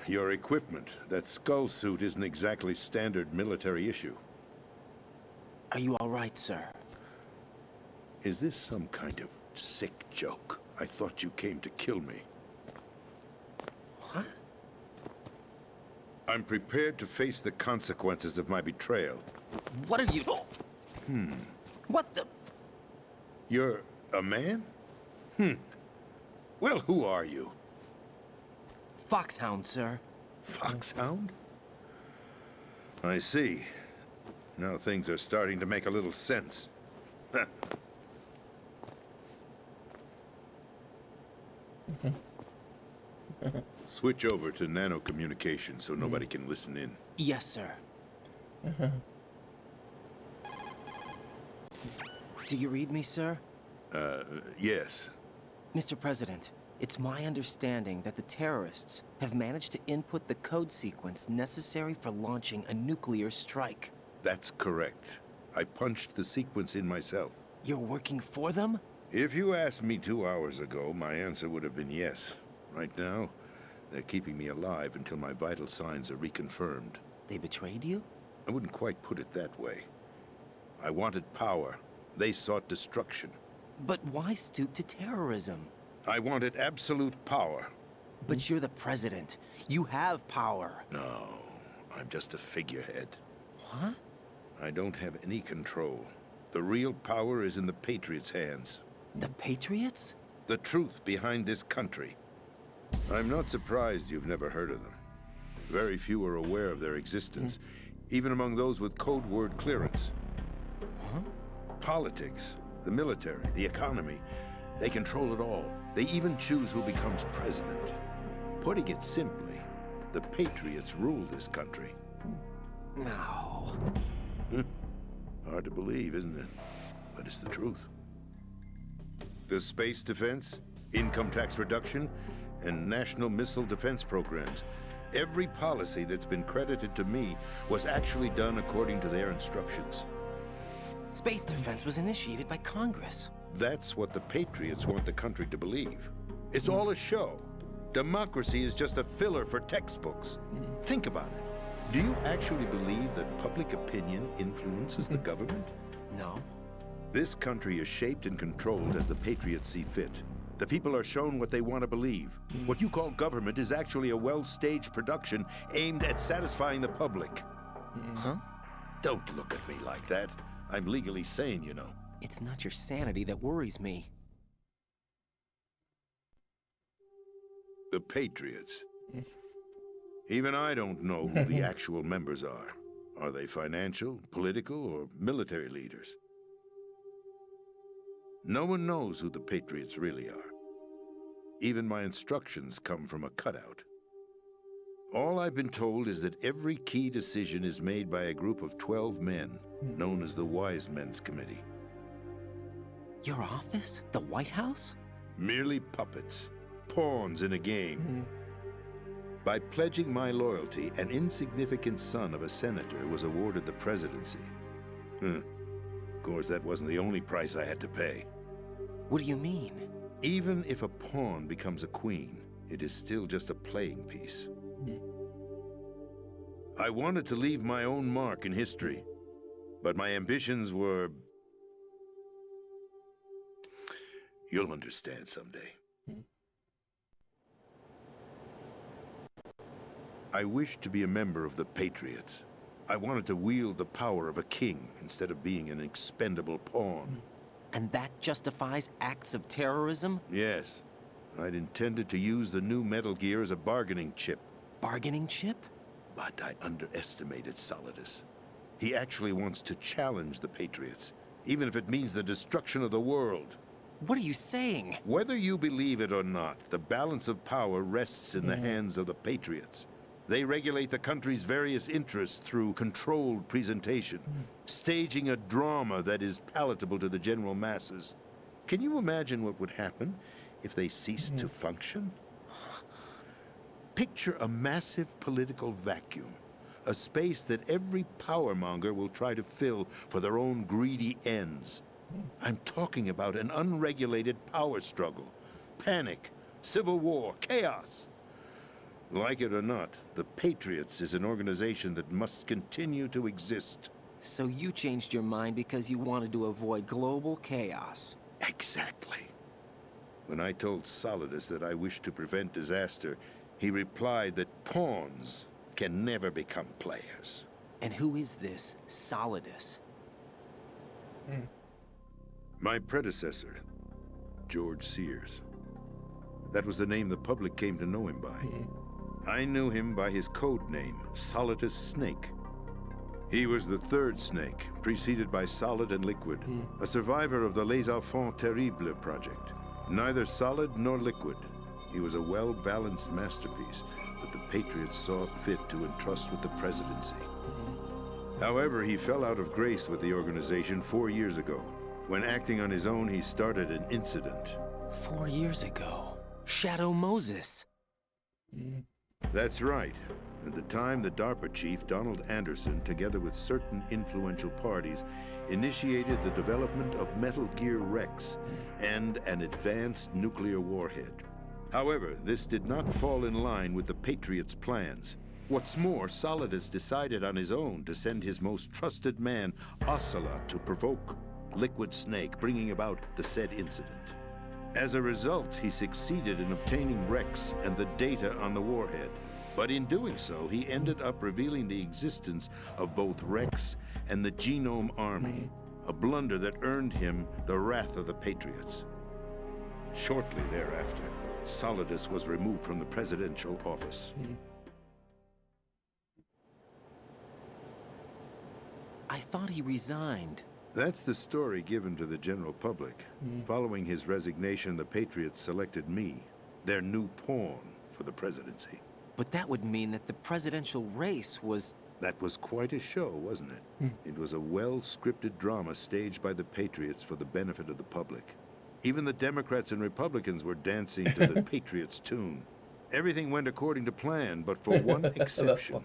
Your equipment, that skull suit, isn't exactly standard military issue. Are you all right, sir? Is this some kind of sick joke? I thought you came to kill me. What? I'm prepared to face the consequences of my betrayal. What are you... What the... You're a man? Well, who are you? Foxhound, sir. Foxhound? I see. Now things are starting to make a little sense. Switch over to nano-communication so nobody can listen in. Yes, sir. Do you read me, sir? Yes. Mr. President, it's my understanding that the terrorists have managed to input the code sequence necessary for launching a nuclear strike. That's correct. I punched the sequence in myself. You're working for them? If you asked me 2 hours ago, my answer would have been yes. Right now, they're keeping me alive until my vital signs are reconfirmed. They betrayed you? I wouldn't quite put it that way. I wanted power. They sought destruction. But why stoop to terrorism? I wanted absolute power. But you're the president. You have power. No, I'm just a figurehead. What? I don't have any control. The real power is in the Patriots' hands. The Patriots? The truth behind this country. I'm not surprised you've never heard of them. Very few are aware of their existence, even among those with code word clearance. Huh? Politics, the military, the economy, they control it all. They even choose who becomes president. Putting it simply, the Patriots rule this country. No. Hard to believe, isn't it? But it's the truth. The space defense, income tax reduction, and national missile defense programs. Every policy that's been credited to me was actually done according to their instructions. Space defense was initiated by Congress. That's what the Patriots want the country to believe. It's all a show. Democracy is just a filler for textbooks. Think about it. Do you actually believe that public opinion influences the government? No. This country is shaped and controlled as the Patriots see fit. The people are shown what they want to believe. What you call government is actually a well-staged production aimed at satisfying the public. Huh? Don't look at me like that. I'm legally sane, you know. It's not your sanity that worries me. The Patriots. Even I don't know who the actual members are. Are they financial, political, or military leaders? No one knows who the Patriots really are. Even my instructions come from a cutout. All I've been told is that every key decision is made by a group of 12 men, known as the Wise Men's Committee. Your office? The White House? Merely puppets, pawns in a game. By pledging my loyalty, an insignificant son of a senator was awarded the presidency. Of course, that wasn't the only price I had to pay. What do you mean? Even if a pawn becomes a queen, it is still just a playing piece. I wanted to leave my own mark in history, but my ambitions were... You'll understand someday. I wished to be a member of the Patriots. I wanted to wield the power of a king instead of being an expendable pawn. And that justifies acts of terrorism? Yes. I'd intended to use the new Metal Gear as a bargaining chip. Bargaining chip? But I underestimated Solidus. He actually wants to challenge the Patriots, even if it means the destruction of the world. What are you saying? Whether you believe it or not, the balance of power rests in the hands of the Patriots. They regulate the country's various interests through controlled presentation, staging a drama that is palatable to the general masses. Can you imagine what would happen if they ceased to function? Picture a massive political vacuum, a space that every powermonger will try to fill for their own greedy ends. I'm talking about an unregulated power struggle, panic, civil war, chaos. Like it or not, the Patriots is an organization that must continue to exist. So you changed your mind because you wanted to avoid global chaos. Exactly. When I told Solidus that I wished to prevent disaster, he replied that pawns can never become players. And who is this Solidus? My predecessor, George Sears. That was the name the public came to know him by. I knew him by his code name, Solidus Snake. He was the third Snake, preceded by Solid and Liquid, a survivor of the Les Enfants Terribles project. Neither solid nor liquid, he was a well-balanced masterpiece that the Patriots saw fit to entrust with the presidency. However, he fell out of grace with the organization 4 years ago. When acting on his own, he started an incident. 4 years ago. Shadow Moses. That's right. At the time, the DARPA chief, Donald Anderson, together with certain influential parties, initiated the development of Metal Gear Rex and an advanced nuclear warhead. However, this did not fall in line with the Patriots' plans. What's more, Solidus decided on his own to send his most trusted man, Ocelot, to provoke Liquid Snake, bringing about the said incident. As a result, he succeeded in obtaining Rex and the data on the warhead. But in doing so, he ended up revealing the existence of both Rex and the Genome Army, a blunder that earned him the wrath of the Patriots. Shortly thereafter, Solidus was removed from the presidential office. I thought he resigned. That's the story given to the general public. Following his resignation, the Patriots selected me, their new pawn, for the presidency. But that would mean that the presidential race was... That was quite a show, wasn't it? It was a well-scripted drama staged by the Patriots for the benefit of the public. Even the Democrats and Republicans were dancing to the Patriots' tune. Everything went according to plan, but for one exception.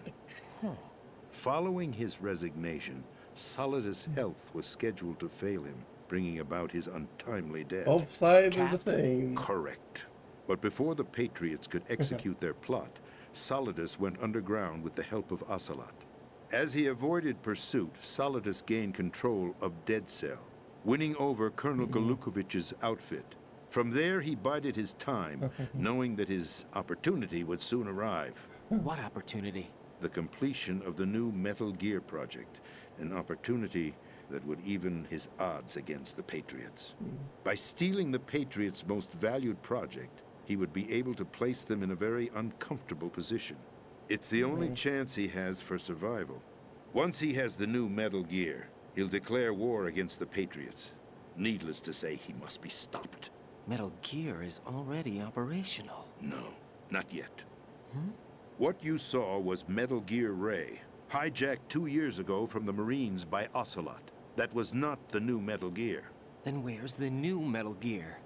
Following his resignation, Solidus' health was scheduled to fail him, bringing about his untimely death. Both sides of the same. Correct. But before the Patriots could execute their plot, Solidus went underground with the help of Ocelot. As he avoided pursuit, Solidus gained control of Dead Cell, winning over Colonel Golukovich's outfit. From there, he bided his time, knowing that his opportunity would soon arrive. What opportunity? The completion of the new Metal Gear project, an opportunity that would even his odds against the Patriots. By stealing the Patriots' most valued project, he would be able to place them in a very uncomfortable position. It's the only chance he has for survival. Once he has the new Metal Gear, he'll declare war against the Patriots. Needless to say, he must be stopped. Metal Gear is already operational. No, not yet. What you saw was Metal Gear Ray, hijacked 2 years ago from the Marines by Ocelot. That was not the new Metal Gear. Then where's the new Metal Gear?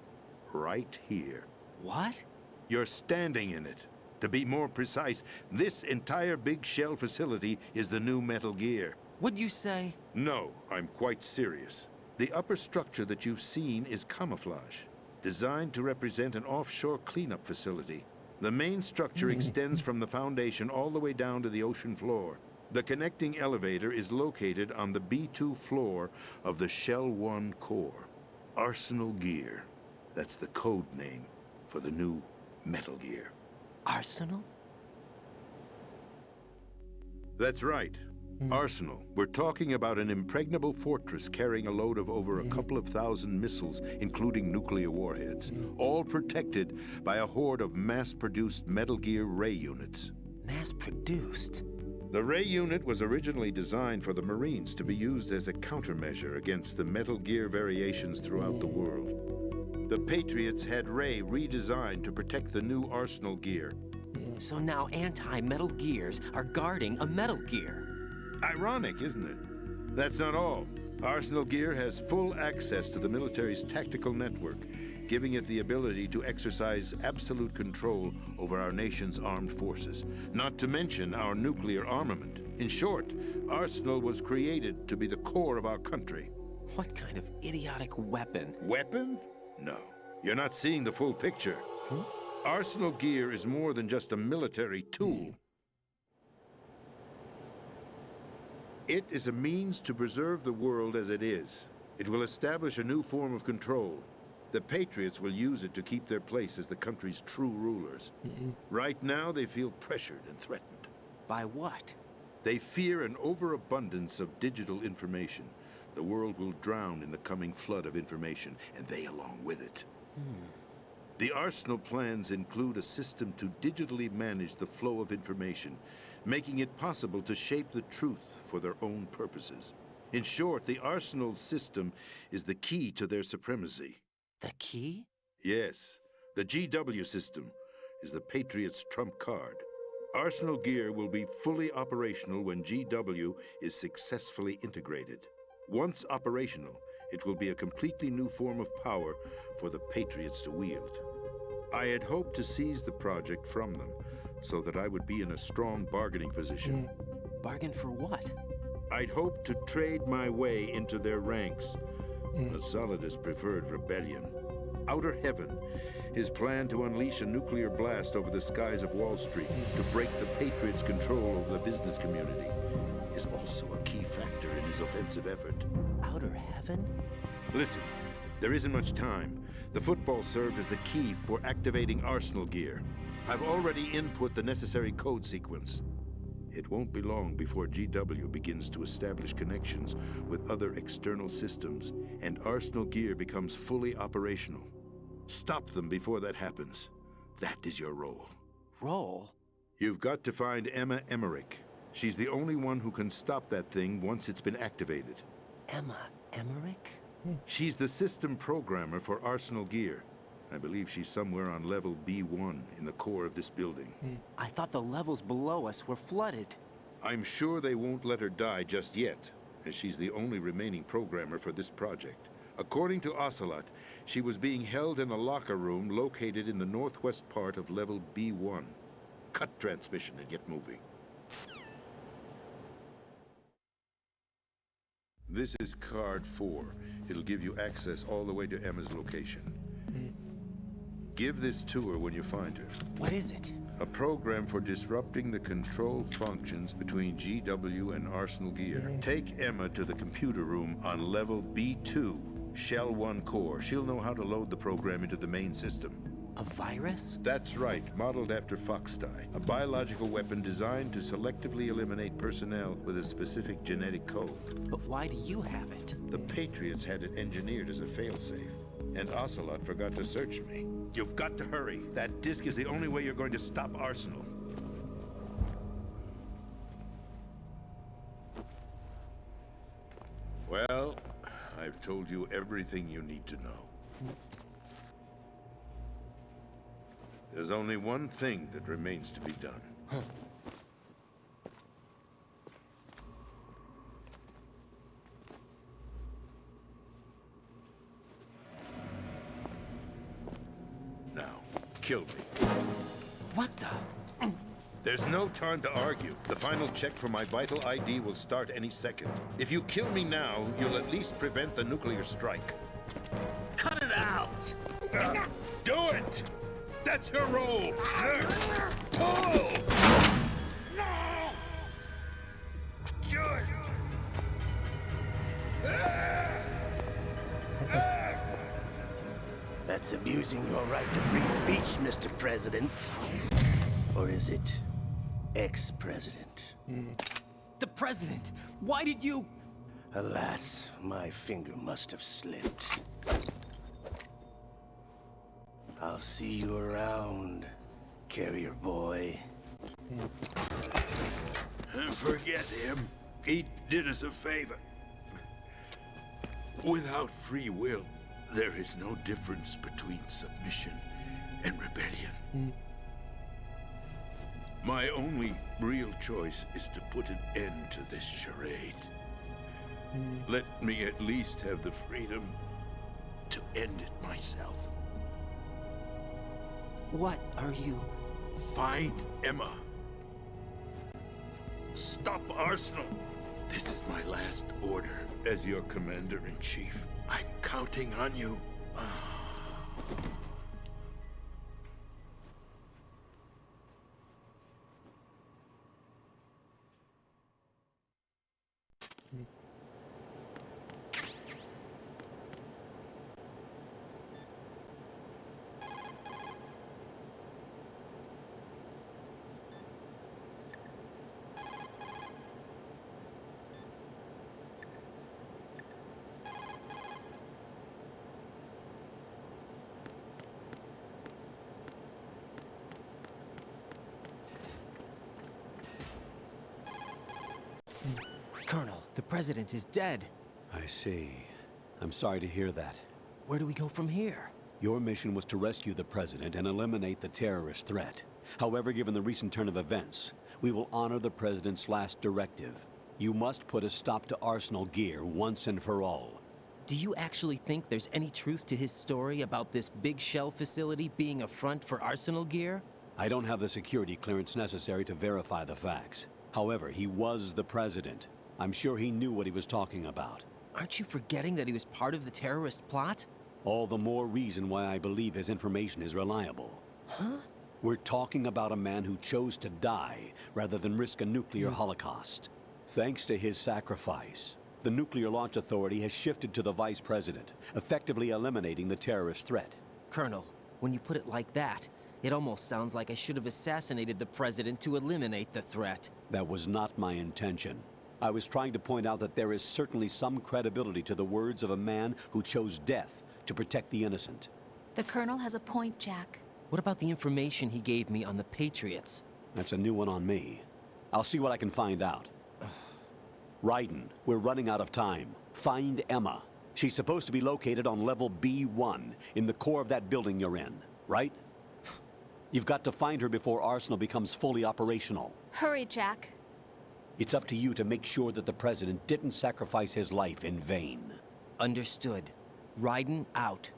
Right here. What? You're standing in it. To be more precise, this entire big shell facility is the new Metal Gear. What'd you say? No, I'm quite serious. The upper structure that you've seen is camouflage, designed to represent an offshore cleanup facility. The main structure extends from the foundation all the way down to the ocean floor. The connecting elevator is located on the B2 floor of the Shell 1 core. Arsenal Gear. That's the code name for the new Metal Gear. Arsenal? That's right. Arsenal. We're talking about an impregnable fortress carrying a load of over a couple of thousand missiles, including nuclear warheads, all protected by a horde of mass-produced Metal Gear Ray units. Mass-produced? The Ray unit was originally designed for the Marines to be used as a countermeasure against the Metal Gear variations throughout the world. The Patriots had Ray redesigned to protect the new Arsenal Gear. So now anti-Metal Gears are guarding a Metal Gear. Ironic, isn't it? That's not all. Arsenal Gear has full access to the military's tactical network, giving it the ability to exercise absolute control over our nation's armed forces, not to mention our nuclear armament. In short, Arsenal was created to be the core of our country. What kind of idiotic weapon? Weapon? No. You're not seeing the full picture. Arsenal Gear is more than just a military tool. It is a means to preserve the world as it is. It will establish a new form of control. The Patriots will use it to keep their place as the country's true rulers. Right now, they feel pressured and threatened. By what? They fear an overabundance of digital information. The world will drown in the coming flood of information, and they along with it. The Arsenal plans include a system to digitally manage the flow of information, making it possible to shape the truth for their own purposes. In short, the Arsenal system is the key to their supremacy. The key? Yes, the GW system is the Patriots' trump card. Arsenal Gear will be fully operational when GW is successfully integrated. Once operational, it will be a completely new form of power for the Patriots to wield. I had hoped to seize the project from them, so that I would be in a strong bargaining position. Bargain for what? I'd hoped to trade my way into their ranks. But Solidus preferred rebellion. Outer Heaven, his plan to unleash a nuclear blast over the skies of Wall Street to break the Patriots' control over the business community, is also a key factor in his offensive effort. Outer Heaven? Listen, there isn't much time. The football served as the key for activating Arsenal Gear. I've already input the necessary code sequence. It won't be long before GW begins to establish connections with other external systems, and Arsenal Gear becomes fully operational. Stop them before that happens. That is your role. Role? You've got to find Emma Emmerich. She's the only one who can stop that thing once it's been activated. Emma Emmerich? She's the system programmer for Arsenal Gear. I believe she's somewhere on level B1 in the core of this building. I thought the levels below us were flooded. I'm sure they won't let her die just yet, as she's the only remaining programmer for this project. According to Ocelot, she was being held in a locker room located in the northwest part of level B1. Cut transmission and get moving. This is card 4. It'll give you access all the way to Emma's location. Give this to her when you find her. What is it? A program for disrupting the control functions between GW and Arsenal Gear. Take Emma to the computer room on level B2, Shell 1 core. She'll know how to load the program into the main system. A virus? That's right, modeled after Foxdie. A biological weapon designed to selectively eliminate personnel with a specific genetic code. But why do you have it? The Patriots had it engineered as a failsafe, and Ocelot forgot to search me. You've got to hurry. That disk is the only way you're going to stop Arsenal. Well, I've told you everything you need to know. There's only one thing that remains to be done. Now, kill me. What the? There's no time to argue. The final check for my vital ID will start any second. If you kill me now, you'll at least prevent the nuclear strike. Cut it out! Do it! That's your role! Pull! No! George! That's abusing your right to free speech, Mr. President. Or is it ex-president? The president! Why did you... Alas, my finger must have slipped. I'll see you around, carrier boy. Forget him. He did us a favor. Without free will, there is no difference between submission and rebellion. My only real choice is to put an end to this charade. Let me at least have the freedom to end it myself. What are you... Find Emma. Stop Arsenal. This is my last order as your commander-in-chief. I'm counting on you. Colonel, the president is dead. I see. I'm sorry to hear that. Where do we go from here? Your mission was to rescue the president and eliminate the terrorist threat. However, given the recent turn of events, we will honor the president's last directive. You must put a stop to Arsenal gear once and for all. Do you actually think there's any truth to his story about this big shell facility being a front for Arsenal gear? I don't have the security clearance necessary to verify the facts. However, he was the president. I'm sure he knew what he was talking about. Aren't you forgetting that he was part of the terrorist plot? All the more reason why I believe his information is reliable. Huh? We're talking about a man who chose to die rather than risk a nuclear holocaust. Thanks to his sacrifice, the Nuclear Launch Authority has shifted to the vice president, effectively eliminating the terrorist threat. Colonel, when you put it like that, it almost sounds like I should have assassinated the president to eliminate the threat. That was not my intention. I was trying to point out that there is certainly some credibility to the words of a man who chose death to protect the innocent. The Colonel has a point, Jack. What about the information he gave me on the Patriots? That's a new one on me. I'll see what I can find out. Raiden, we're running out of time. Find Emma. She's supposed to be located on level B1 in the core of that building you're in, right? You've got to find her before Arsenal becomes fully operational. Hurry, Jack. It's up to you to make sure that the president didn't sacrifice his life in vain. Understood. Raiden out.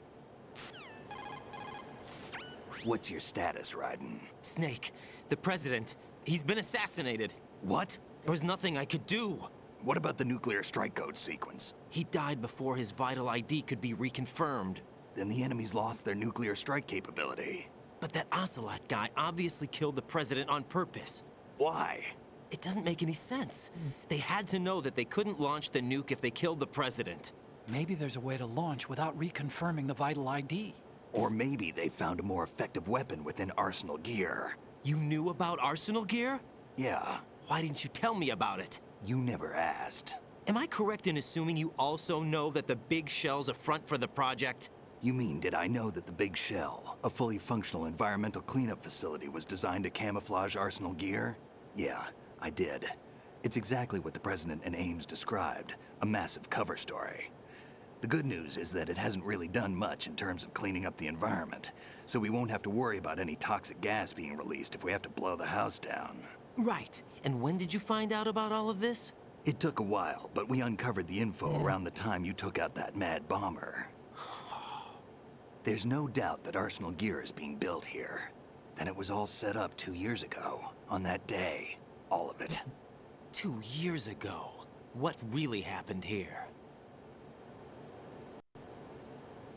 What's your status, Raiden? Snake, the president, he's been assassinated. What? There was nothing I could do. What about the nuclear strike code sequence? He died before his vital ID could be reconfirmed. Then the enemy's lost their nuclear strike capability. But that Ocelot guy obviously killed the president on purpose. Why? It doesn't make any sense. They had to know that they couldn't launch the nuke if they killed the president. Maybe there's a way to launch without reconfirming the vital ID. Or maybe they found a more effective weapon within Arsenal gear. You knew about Arsenal gear? Yeah. Why didn't you tell me about it? You never asked. Am I correct in assuming you also know that the big shell's a front for the project? You mean, did I know that the Big Shell, a fully functional environmental cleanup facility, was designed to camouflage Arsenal gear? Yeah, I did. It's exactly what the President and Ames described, a massive cover story. The good news is that it hasn't really done much in terms of cleaning up the environment, so we won't have to worry about any toxic gas being released if we have to blow the house down. Right. And when did you find out about all of this? It took a while, but we uncovered the info around the time you took out that mad bomber. There's no doubt that Arsenal gear is being built here. Then it was all set up 2 years ago, on that day. All of it. 2 years ago. What really happened here?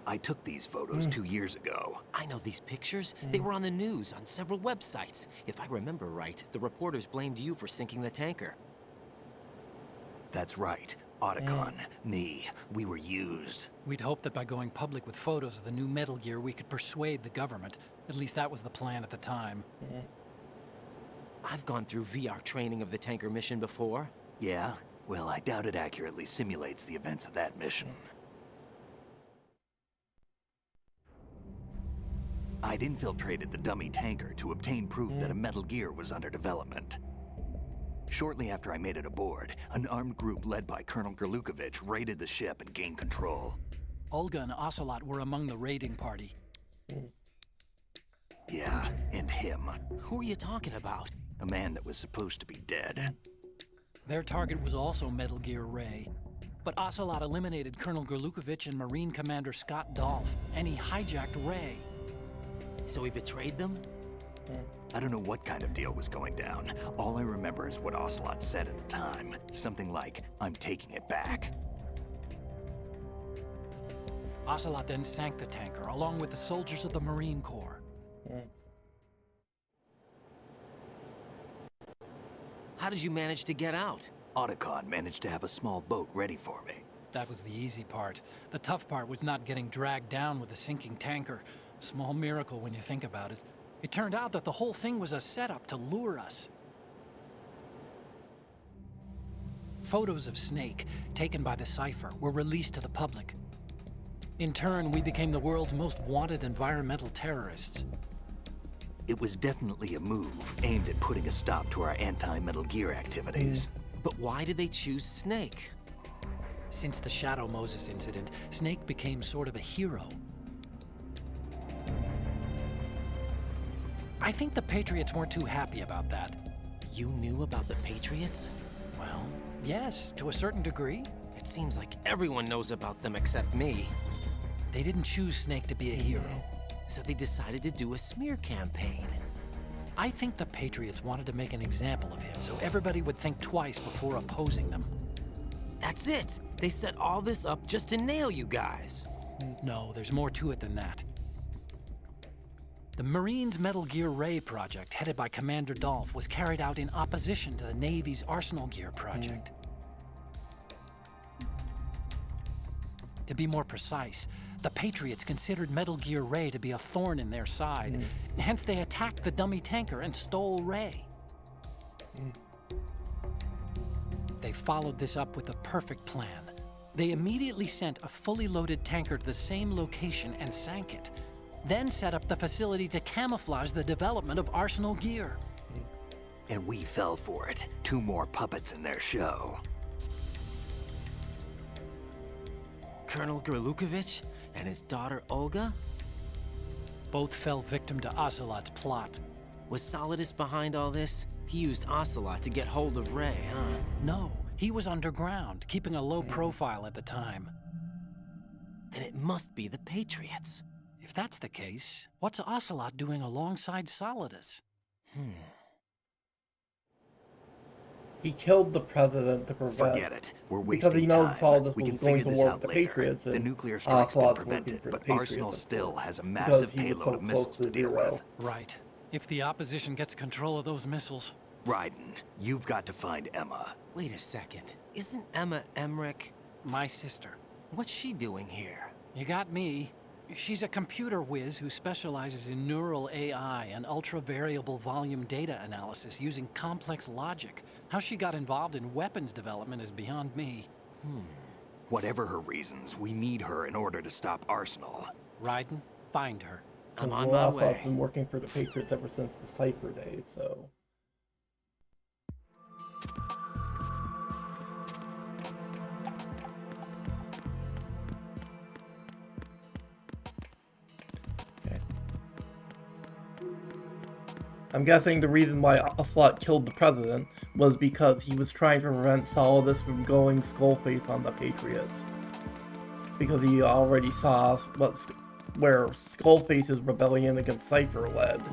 I took these photos 2 years ago. I know these pictures. They were on the news, on several websites. If I remember right, the reporters blamed you for sinking the tanker. That's right. Otacon, me, we were used. We'd hoped that by going public with photos of the new Metal Gear, we could persuade the government. At least that was the plan at the time. I've gone through VR training of the tanker mission before. Yeah? Well, I doubt it accurately simulates the events of that mission. I'd infiltrated the dummy tanker to obtain proof that a Metal Gear was under development. Shortly after I made it aboard, an armed group led by Colonel Gerlukovich raided the ship and gained control. Olga and Ocelot were among the raiding party. Yeah, and him. Who are you talking about? A man that was supposed to be dead. Their target was also Metal Gear Ray. But Ocelot eliminated Colonel Gerlukovich and Marine Commander Scott Dolph, and he hijacked Ray. So he betrayed them? I don't know what kind of deal was going down. All I remember is what Ocelot said at the time. Something like, "I'm taking it back." Ocelot then sank the tanker, along with the soldiers of the Marine Corps. How did you manage to get out? Otacon managed to have a small boat ready for me. That was the easy part. The tough part was not getting dragged down with the sinking tanker. A small miracle when you think about it. It turned out that the whole thing was a setup to lure us. Photos of Snake, taken by the Cipher, were released to the public. In turn, we became the world's most wanted environmental terrorists. It was definitely a move aimed at putting a stop to our anti-Metal Gear activities. But why did they choose Snake? Since the Shadow Moses incident, Snake became sort of a hero. I think the Patriots weren't too happy about that. You knew about the Patriots? Well, yes, to a certain degree. It seems like everyone knows about them except me. They didn't choose Snake to be a hero. So they decided to do a smear campaign. I think the Patriots wanted to make an example of him so everybody would think twice before opposing them. That's it! They set all this up just to nail you guys. No, there's more to it than that. The Marines' Metal Gear Ray project, headed by Commander Dolph, was carried out in opposition to the Navy's Arsenal Gear project. To be more precise, the Patriots considered Metal Gear Ray to be a thorn in their side. Hence, they attacked the dummy tanker and stole Ray. They followed this up with a perfect plan. They immediately sent a fully loaded tanker to the same location and sank it. Then set up the facility to camouflage the development of Arsenal Gear. And we fell for it. 2 more puppets in their show. Colonel Gerlukovich and his daughter Olga? Both fell victim to Ocelot's plot. Was Solidus behind all this? He used Ocelot to get hold of Ray, huh? No, he was underground, keeping a low profile at the time. Then it must be the Patriots. If that's the case, what's Ocelot doing alongside Solidus? He killed the president to prevent... Forget it. We're because wasting he knows time. Solidus We was can going figure to this war out with the later. Patriots. The And nuclear strike's been Ocelot's working prevented, for the but Patriots, Arsenal of still course, has a because massive he was payload so of close missiles to deal Zero. with. Right. If the opposition gets control of those missiles... Raiden, you've got to find Emma. Wait a second. Isn't Emma Emmerich My sister. What's she doing here? You got me. She's a computer whiz who specializes in neural AI and ultra-variable volume data analysis using complex logic. How she got involved in weapons development is beyond me. Whatever her reasons, we need her in order to stop Arsenal. Raiden, find her. I'm on my Ocelot's way. been working for the Patriots ever since the Cipher days, so... I'm guessing the reason why Ocelot killed the president was because he was trying to prevent Solidus from going Skullface on the Patriots. Because he already saw where Skullface's rebellion against Cipher led,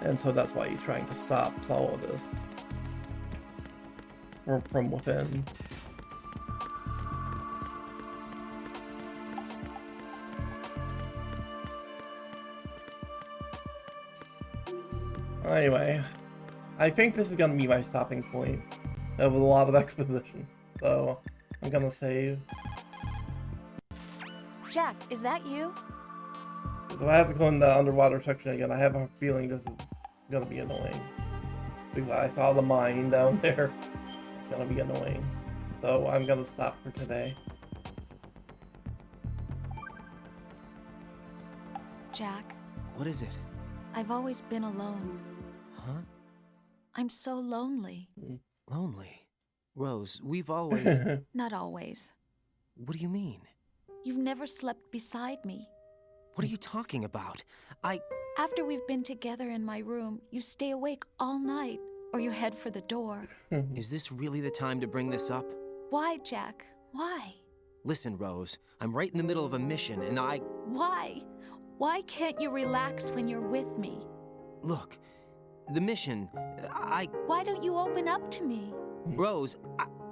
and so that's why he's trying to stop Solidus from within. Anyway, I think this is gonna be my stopping point. There was a lot of exposition, so I'm gonna save. Jack, is that you? If I have to go in the underwater section again, I have a feeling this is gonna be annoying. Because I saw the mine down there. It's gonna be annoying. So I'm gonna stop for today. Jack, What is it? I've always been alone. Huh? I'm so lonely. Lonely? Rose, we've always... Not always. What do you mean? You've never slept beside me. What are you talking about? After we've been together in my room, you stay awake all night, or you head for the door. Is this really the time to bring this up? Why, Jack? Why? Listen, Rose, I'm right in the middle of a mission, and Why? Why can't you relax when you're with me? Look, the mission, Why don't you open up to me? Rose,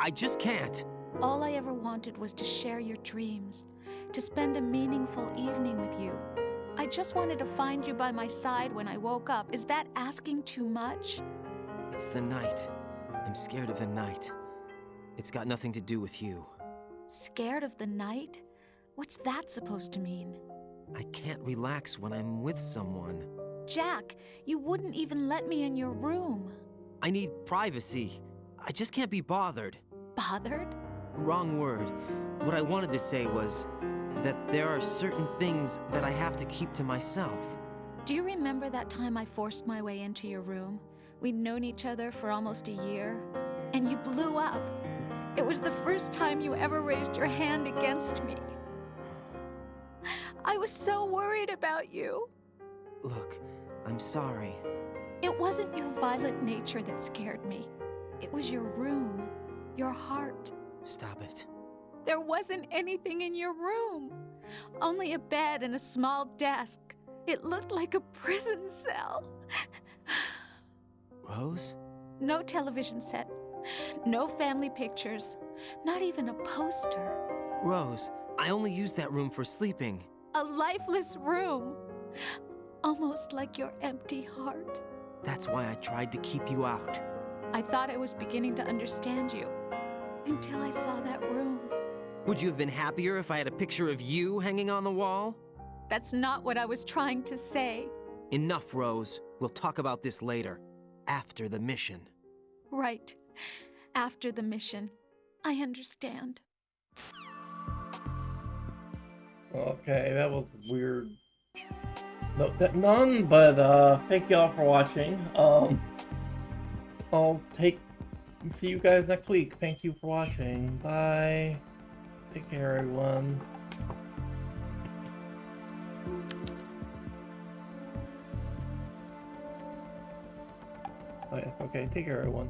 I just can't. All I ever wanted was to share your dreams, to spend a meaningful evening with you. I just wanted to find you by my side when I woke up. Is that asking too much? It's the night. I'm scared of the night. It's got nothing to do with you. Scared of the night? What's that supposed to mean? I can't relax when I'm with someone. Jack, you wouldn't even let me in your room. I need privacy. I just can't be bothered. Bothered? Wrong word. What I wanted to say was that there are certain things that I have to keep to myself. Do you remember that time I forced my way into your room? We'd known each other for almost a year, and you blew up. It was the first time you ever raised your hand against me. I was so worried about you. Look, I'm sorry. It wasn't your violent nature that scared me. It was your room, your heart. Stop it. There wasn't anything in your room. Only a bed and a small desk. It looked like a prison cell. Rose? No television set. No family pictures. Not even a poster. Rose, I only use that room for sleeping. A lifeless room. Almost like your empty heart. That's why I tried to keep you out. I thought I was beginning to understand you. Until I saw that room. Would you have been happier if I had a picture of you hanging on the wall? That's not what I was trying to say. Enough, Rose. We'll talk about this later. After the mission. Right. After the mission. I understand. Okay, that was weird. No, none, but thank y'all for watching. I'll see you guys next week. Thank you for watching. Bye. Take care, everyone. Okay, take care, everyone.